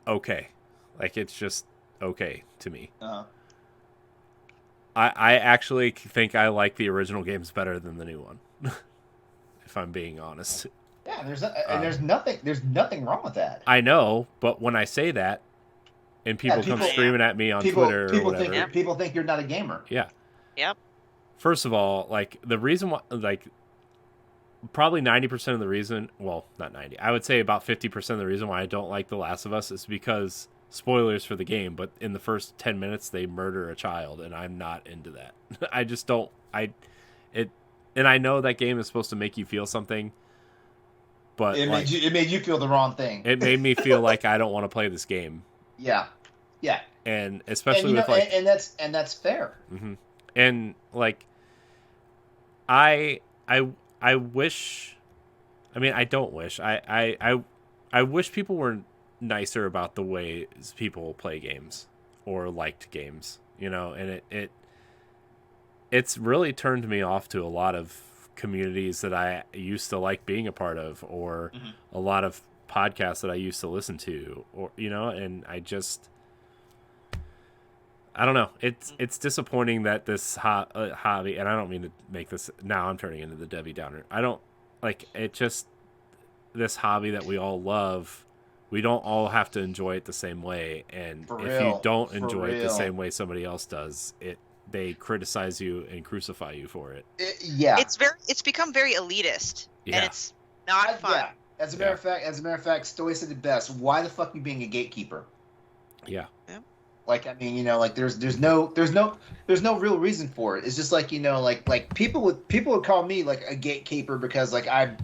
okay, like it's just okay to me. I actually think I like the original games better than the new one, if I'm being honest. Yeah, there's nothing wrong with that. I know, but when I say that, and people come screaming at me on Twitter or whatever, people think you're not a gamer. Yeah. Yep. First of all, like the reason why, like probably 90% of the reason, well, not 90, I would say about 50% of the reason why I don't like The Last of Us is because. Spoilers for the game, but in the first 10 minutes they murder a child, and I'm not into that. I just don't. And I know that game is supposed to make you feel something, but it made you feel the wrong thing. It made me feel like I don't want to play this game. Yeah. And especially with like, and that's fair. Mm-hmm. And like, I wish. I mean, I don't wish. I wish people were nicer about the way people play games or liked games, you know, and it's really turned me off to a lot of communities that I used to like being a part of, or a lot of podcasts that I used to listen to, or, you know, and I don't know. It's disappointing that this hobby, and I don't mean to make this, now I'm turning into the Debbie Downer. I don't like it, just this hobby that we all love. We don't all have to enjoy it the same way, and you don't enjoy it the same way somebody else does, they criticize you and crucify you for it. It's become very elitist, and it's not fun. Yeah. As a matter of fact, Stoy said it best. Why the fuck are you being a gatekeeper? Yeah. Like, I mean, you know, like there's no real reason for it. It's just like, you know, like people would call me like a gatekeeper because I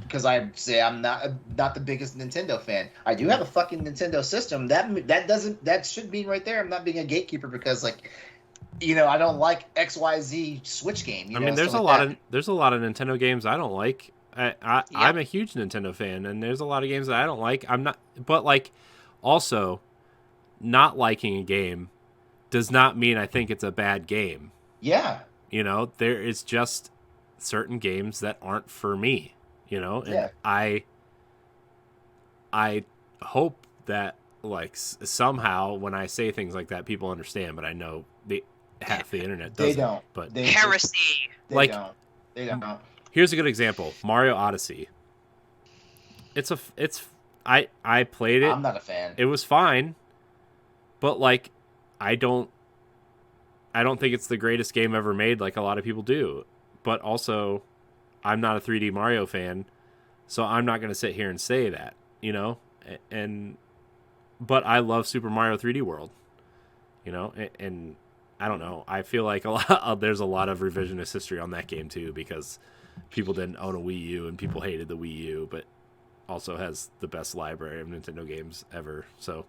say I'm not the biggest Nintendo fan. I do have a fucking Nintendo system. That should mean right there I'm not being a gatekeeper because, like, you know, I don't like XYZ Switch game. I mean, there's a lot of Nintendo games I don't like. I'm a huge Nintendo fan, and there's a lot of games that I don't like. I'm not, but like, also, not liking a game does not mean I think it's a bad game. Yeah. You know, there is just certain games that aren't for me, you know, and Yeah. I hope that like somehow when I say things like that, people understand, but I know half the internet doesn't. They don't. But heresy. They don't. They don't. Here's a good example: Mario Odyssey. I played it. I'm not a fan. It was fine, but like, I don't think it's the greatest game ever made, like a lot of people do. But also, I'm not a 3D Mario fan, so I'm not going to sit here and say that, you know. But I love Super Mario 3D World, you know, and I don't know. I feel like there's a lot of revisionist history on that game too, because people didn't own a Wii U and people hated the Wii U, but also has the best library of Nintendo games ever. So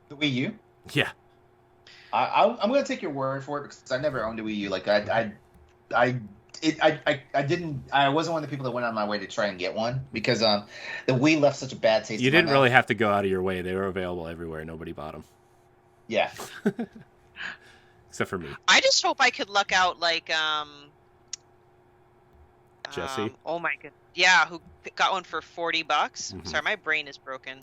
the Wii U? Yeah. I'm going to take your word for it because I never owned a Wii U. Like I wasn't one of the people that went on my way to try and get one because the Wii left such a bad taste. You didn't really have to go out of your way. They were available everywhere. Nobody bought them. Yeah. Except for me. I just hope I could luck out like Jesse. Oh my god. Yeah, who got one for $40? Mm-hmm. Sorry, my brain is broken.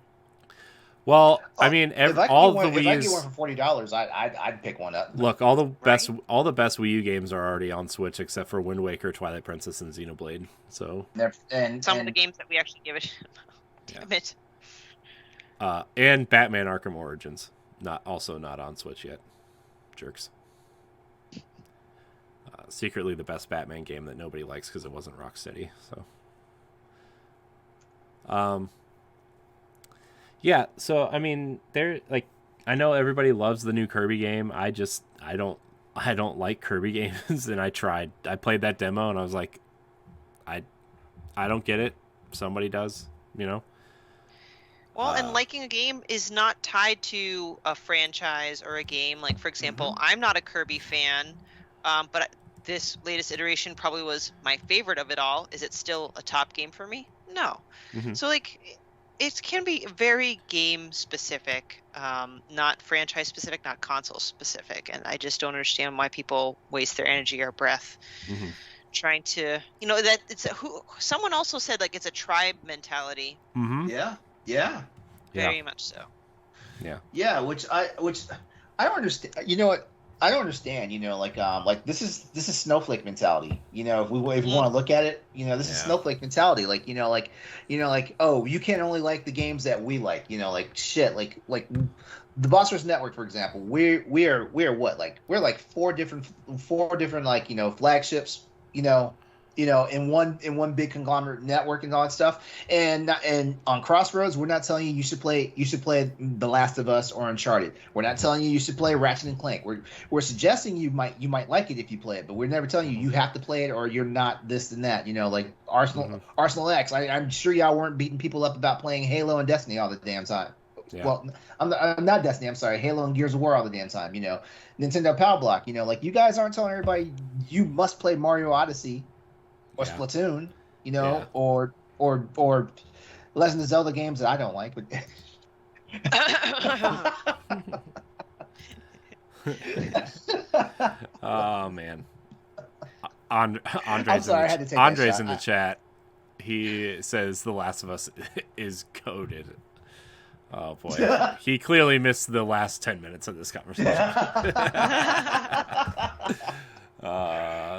Well, I mean, all the Wii's. If I get one for $40, I'd pick one up. Look, all the best Wii U games are already on Switch, except for Wind Waker, Twilight Princess, and Xenoblade. So, and some of the games that we actually give it. Damn it. And Batman: Arkham Origins, not on Switch yet. Jerks. Secretly the best Batman game that nobody likes because it wasn't Rocksteady. So, yeah. So I mean, I know everybody loves the new Kirby game. I don't like Kirby games, and I played that demo, and I was like, I don't get it. Somebody does, you know. Well, and liking a game is not tied to a franchise or a game. Like, for example, I'm not a Kirby fan, but this latest iteration probably was my favorite of it all. Is it still a top game for me? No. Mm-hmm. So, like, it can be very game specific, not franchise specific, not console specific. And I just don't understand why people waste their energy or breath trying to, you know, that someone also said, like, it's a tribe mentality. Mm-hmm. Yeah. Very much so. Yeah, which I don't understand. You know what? I don't understand. You know, like this is snowflake mentality. You know, if we want to look at it, you know, this is snowflake mentality. Like, oh, you can't only like the games that we like. You know, like shit. Like the Boss Rush Network, for example. We're what? Like we're like four different like, you know, flagships. You know, in one big conglomerate network and all that stuff. And on Crossroads, we're not telling you should play The Last of Us or Uncharted. We're not telling you should play Ratchet and Clank. We're suggesting you might like it if you play it, but we're never telling you have to play it or you're not this and that. You know, like Arsenal X. I'm sure y'all weren't beating people up about playing Halo and Destiny all the damn time. Yeah. Well, I'm not Destiny. I'm sorry, Halo and Gears of War all the damn time. You know, Nintendo Power Block. You know, like you guys aren't telling everybody you must play Mario Odyssey. Or Splatoon, you know, or Legend of Zelda games that I don't like. But oh man, Andre's I'm sorry, I had to take Andre's in the chat. He says The Last of Us is coded. Oh boy, he clearly missed the last 10 minutes of this conversation.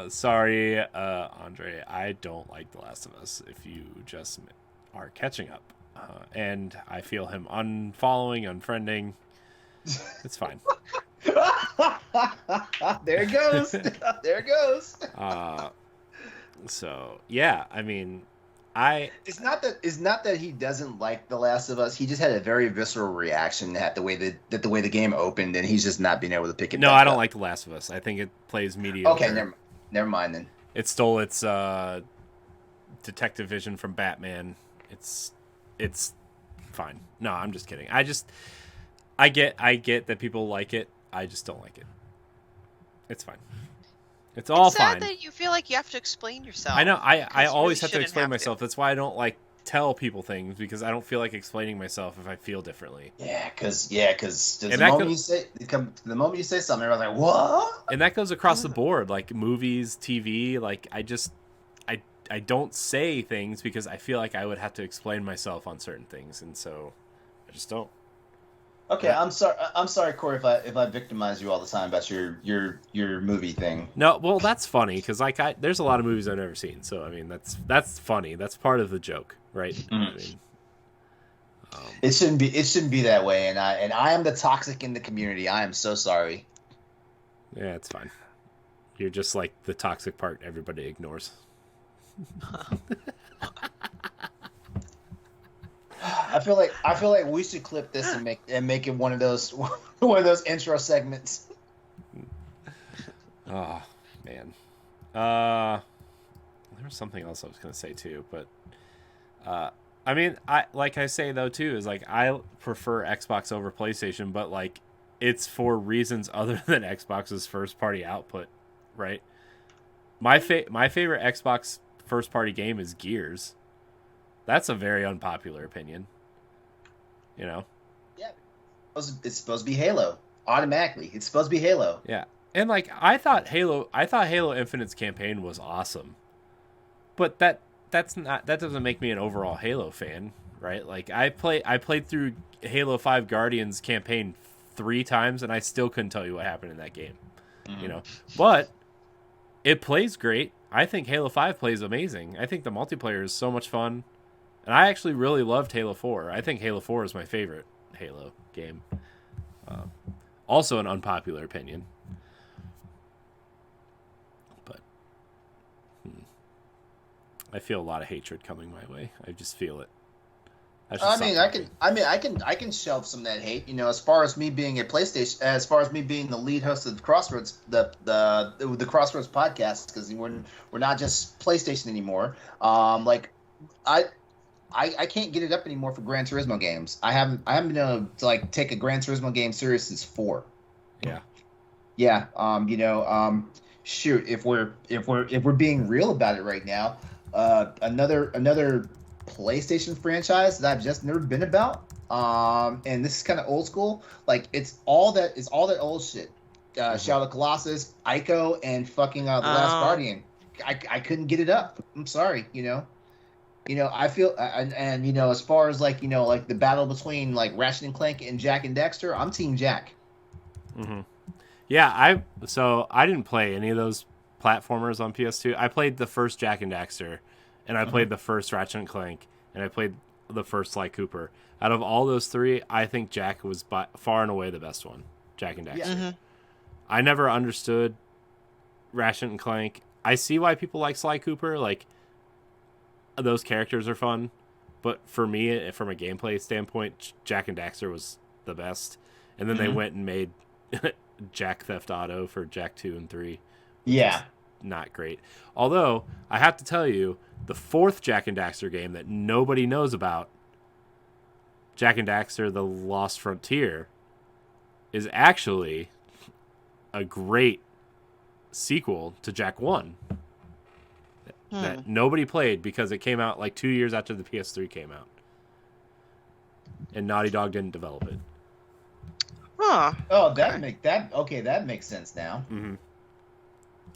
Sorry, Andre, I don't like The Last of Us if you just are catching up. And I feel him unfollowing, unfriending. It's fine. There it goes. There it goes. So, yeah, I mean, It's not that he doesn't like The Last of Us. He just had a very visceral reaction at the way the way the game opened, and he's just not being able to pick it. No, I don't like The Last of Us. I think it plays mediocre. Okay, never mind then. It stole its detective vision from Batman. It's fine. No, I'm just kidding. I get that people like it. I just don't like it. It's fine. It's all sad fine. That you feel like you have to explain yourself. I know. I always have to explain myself. That's why I don't like tell people things because I don't feel like explaining myself if I feel differently. Because the moment you say something, everyone's like, what? And that goes across the board, like movies, TV. Like I don't say things because I feel like I would have to explain myself on certain things, and so I just don't. Okay, I'm sorry, Corey, if I victimize you all the time about your movie thing. No, well, that's funny because like there's a lot of movies I've never seen, so I mean that's funny. That's part of the joke, right? I mean, it shouldn't be that way, and I am the toxic in the community. I am so sorry. Yeah, it's fine. You're just like the toxic part everybody ignores. I feel like we should clip this and make it one of those intro segments. Oh man, there was something else I was gonna say too, but I mean, I say though too is like I prefer Xbox over PlayStation, but like it's for reasons other than Xbox's first party output, right? My favorite Xbox first party game is Gears. That's a very unpopular opinion. You know? Yeah. It's supposed to be Halo. Automatically. It's supposed to be Halo. Yeah. And like I thought Halo Infinite's campaign was awesome. But that doesn't make me an overall Halo fan, right? Like I played through Halo 5 Guardians campaign 3 times and I still couldn't tell you what happened in that game. Mm-hmm. You know. But it plays great. I think Halo 5 plays amazing. I think the multiplayer is so much fun. And I actually really loved Halo 4. I think Halo 4 is my favorite Halo game. Also an unpopular opinion. But I feel a lot of hatred coming my way. I just feel it. I can shelve some of that hate. You know, as far as me being the lead host of Crossroads, the Crossroads podcast, because we're not just PlayStation anymore. I can't get it up anymore for Gran Turismo games. I haven't been able to like take a Gran Turismo game serious since 4. Yeah. Yeah. Shoot, if we're being real about it right now, another PlayStation franchise that I've just never been about. And this is kind of old school. Like it's all that old shit. Shadow of the Colossus, Ico, and fucking The Last Guardian. I couldn't get it up. I'm sorry. I feel and as far as like like the battle between like Ratchet and Clank and Jak and Daxter, I'm Team Jak. Mm-hmm. Yeah, I didn't play any of those platformers on PS2. I played the first Jak and Daxter, and I played the first Ratchet and Clank, and I played the first Sly Cooper. Out of all those 3, I think Jak was by far and away the best one. Jak and Daxter. Yeah. Mm-hmm. I never understood Ratchet and Clank. I see why people like Sly Cooper. Like those characters are fun, but for me, from a gameplay standpoint, Jak and Daxter was the best. And then they went and made Jak Theft Auto for Jak 2 and 3. Yeah. Not great. Although, I have to tell you, the 4th Jak and Daxter game that nobody knows about, Jak and Daxter The Lost Frontier, is actually a great sequel to Jak 1. That nobody played because it came out like 2 years after the PS3 came out. And Naughty Dog didn't develop it. Huh. Oh, that makes sense now. Mm-hmm.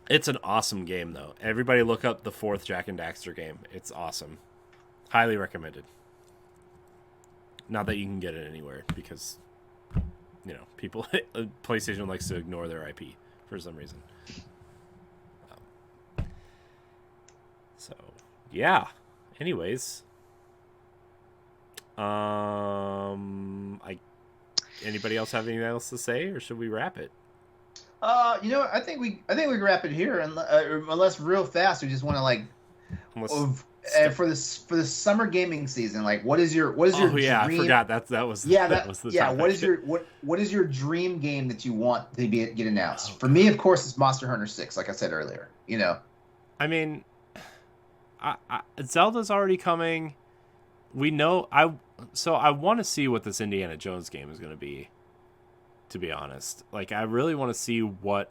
It's an awesome game, though. Everybody look up the 4th Jak and Daxter game. It's awesome. Highly recommended. Not that you can get it anywhere because, people, PlayStation likes to ignore their IP for some reason. So, yeah. Anyways, anybody else have anything else to say, or should we wrap it? I think we can wrap it here, unless real fast we just want to like, for the summer gaming season, like what is your dream? I forgot that was the topic. What is your dream game that you want to get announced? For me, of course, it's Monster Hunter 6, like I said earlier. I mean, Zelda's already coming. We know. I want to see what this Indiana Jones game is going to be. To be honest, like I really want to see what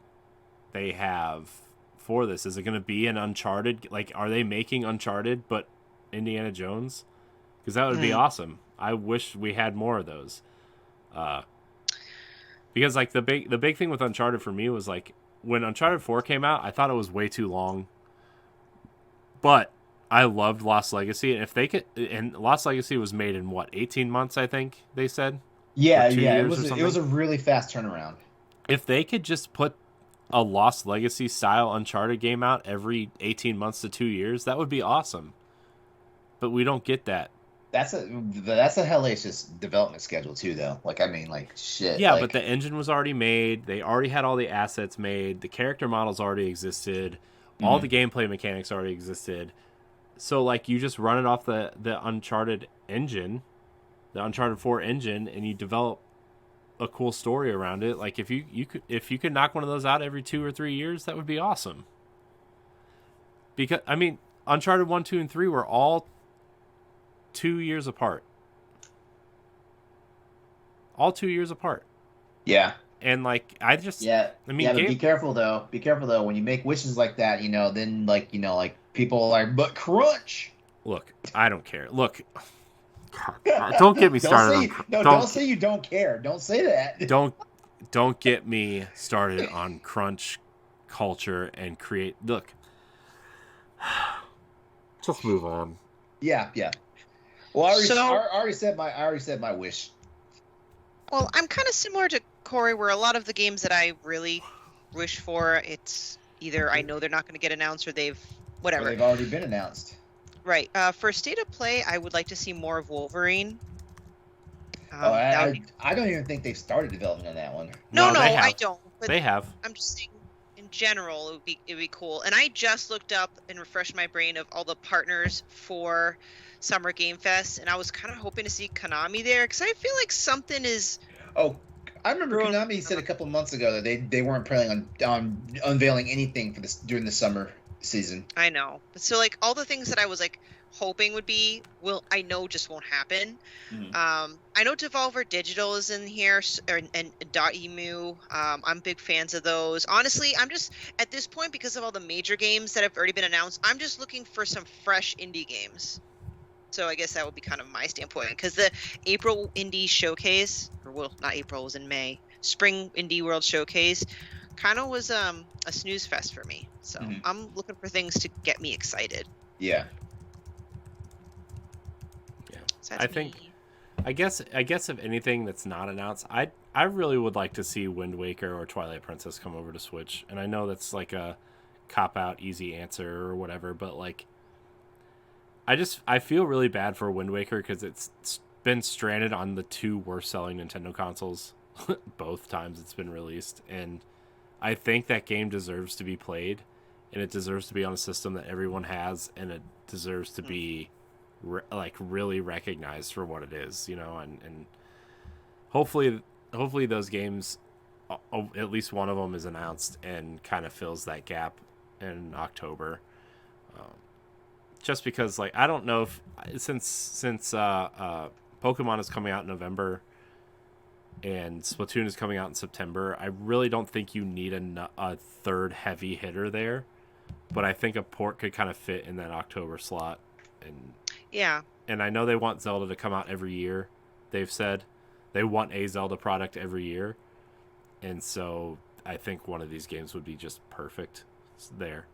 they have for this. Is it going to be an Uncharted? Like, are they making Uncharted but Indiana Jones? because that would be awesome. I wish we had more of those. Because like the big thing with Uncharted for me was like when Uncharted 4 came out, I thought it was way too long. But I loved Lost Legacy, and if they could, and Lost Legacy was made in what 18 months, I think they said. Yeah, it was a really fast turnaround. If they could just put a Lost Legacy style Uncharted game out every 18 months to 2 years, that would be awesome. But we don't get that. That's a hellacious development schedule too, though. Like, I mean, like, shit. Yeah, like, but the engine was already made. They already had all the assets made. The character models already existed. All the gameplay mechanics already existed. So, like, you just run it off the Uncharted engine, the Uncharted 4 engine, and you develop a cool story around it. Like, if you could knock one of those out every 2 or 3 years, that would be awesome. Because, I mean, Uncharted 1, 2, and 3 were all 2 years apart. All 2 years apart. Yeah. And like I mean, but be careful though. Be careful though. When you make wishes like that, then like people are like, but crunch. Look, I don't care. Look, don't get me started. Don't say you don't care. Don't say that. Don't get me started on crunch culture and create. Look, just move on. Yeah. Well, I already said my wish. Well, I'm kind of similar to Corey, where a lot of the games that I really wish for, it's either I know they're not going to get announced or they've already been announced. Right. For State of Play, I would like to see more of Wolverine. I don't even think they've started development on that one. No, I don't. But they have. I'm just saying, in general, it'd be cool. And I just looked up and refreshed my brain of all the partners for Summer Game Fest, and I was kind of hoping to see Konami there because I feel like something is. Oh, I remember Konami said a couple of months ago that they weren't planning on unveiling anything for this during the summer season. I know, but so like all the things that I was like hoping would be, I know just won't happen. I know Devolver Digital is in here, and .emu. I'm big fans of those. Honestly, I'm just at this point, because of all the major games that have already been announced, I'm just looking for some fresh indie games. So I guess that would be kind of my standpoint, because the April Indie Showcase, not April, it was in May, Spring Indie World Showcase, kind of was a snooze fest for me. So I'm looking for things to get me excited. Yeah. So I guess if anything that's not announced, I really would like to see Wind Waker or Twilight Princess come over to Switch. And I know that's like a cop-out easy answer or whatever, but like I feel really bad for Wind Waker because it's been stranded on the two worst selling Nintendo consoles both times it's been released, and I think that game deserves to be played, and it deserves to be on a system that everyone has, and it deserves to be really recognized for what it is, and hopefully those games, at least one of them is announced and kind of fills that gap in October. Just because, like, I don't know if since Pokemon is coming out in November and Splatoon is coming out in September, I really don't think you need a third heavy hitter there. But I think a port could kind of fit in that October slot. And I know they want Zelda to come out every year. They've said they want a Zelda product every year. And so I think one of these games would be just perfect there.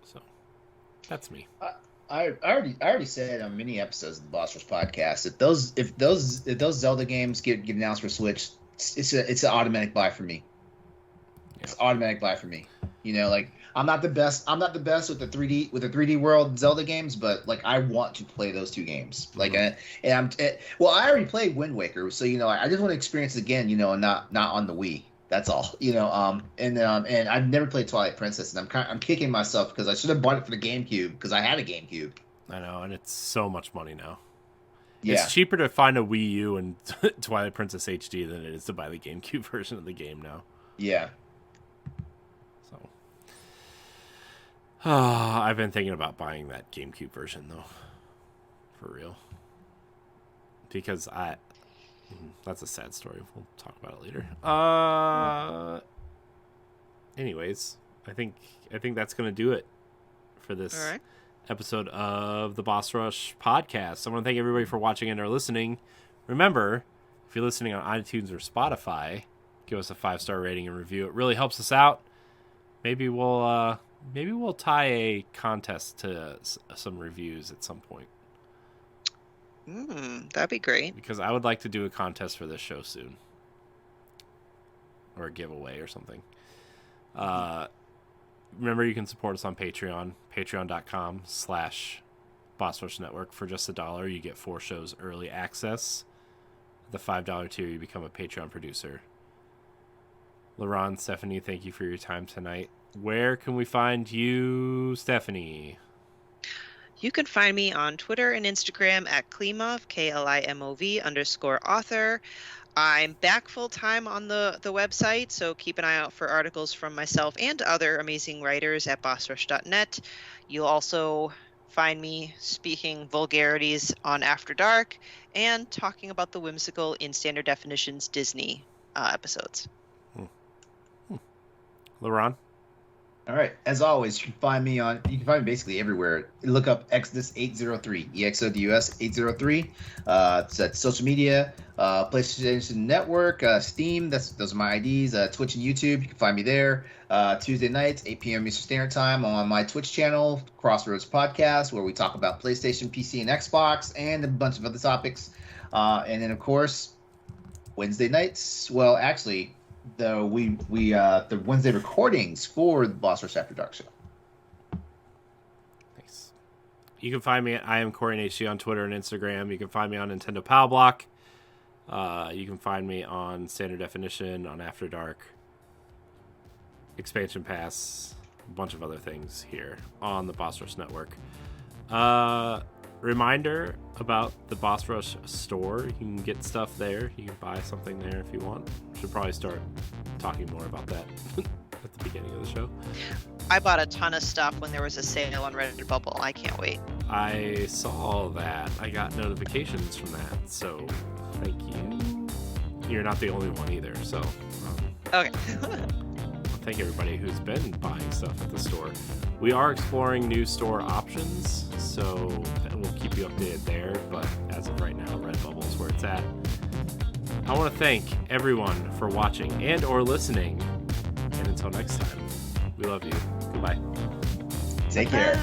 So that's me. I already said on many episodes of the Boss Rush podcast that if those Zelda games get announced for Switch, it's an automatic buy for me. Yeah. It's an automatic buy for me. Like I'm not the best with the 3D World Zelda games, but like I want to play those two games. Like I already played Wind Waker, so I just want to experience it again. And not on the Wii. That's all, and I've never played Twilight Princess, and I'm kicking myself because I should have bought it for the GameCube because I had a GameCube. I know, and it's so much money now. Yeah. It's cheaper to find a Wii U and Twilight Princess HD than it is to buy the GameCube version of the game now. Yeah. So, I've been thinking about buying that GameCube version though, for real, because that's a sad story. We'll talk about it later. Anyways, I think that's gonna do it for this episode of the Boss Rush podcast. I want to thank everybody for watching and or listening. Remember, if you're listening on iTunes or Spotify, give us a 5-star rating and review. It really helps us out. Maybe we'll tie a contest to some reviews at some point. That'd be great. Because I would like to do a contest for this show soon. Or a giveaway or something. Remember, you can support us on Patreon. Patreon.com/Boss Rush Network. For just $1, you get 4 shows early access. The $5 tier, you become a Patreon producer. LeRon, Stephanie, thank you for your time tonight. Where can we find you, Stephanie? You can find me on Twitter and Instagram at Klimov, KLIMOV_author. I'm back full-time on the website, so keep an eye out for articles from myself and other amazing writers at bossrush.net. You'll also find me speaking vulgarities on After Dark and talking about the whimsical in Standard Definitions Disney episodes. LeRon? All right. As always, you can find me basically everywhere. Look up Exodus 803, EXODUS 803. It's at social media, PlayStation Network, Steam. Those are my IDs. Twitch and YouTube. You can find me there. Tuesday nights, 8 p.m. Eastern Standard Time on my Twitch channel, Crossroads Podcast, where we talk about PlayStation, PC, and Xbox, and a bunch of other topics. And then, of course, Wednesday nights. Well, actually, the Wednesday recordings for the Boss Rush After Dark show. Nice. You can find me at I am Corey HC on Twitter and Instagram. You can find me on Nintendo Pow Block. You can find me on Standard Definition, on After Dark, Expansion Pass, a bunch of other things here on the Boss Rush Network. Reminder about the Boss Rush store. You can get stuff there. You can buy something there if you want. Should probably start talking more about that at the beginning of the show. I bought a ton of stuff when there was a sale on Redbubble. I can't wait. I saw that. I got notifications from that, so thank you. You're not the only one either, so okay. Thank everybody who's been buying stuff at the store. We are exploring new store options, so we'll keep you updated there, but as of right now, Redbubble is where it's at. I want to thank everyone for watching and or listening, and until next time, we love you. Goodbye. Take care.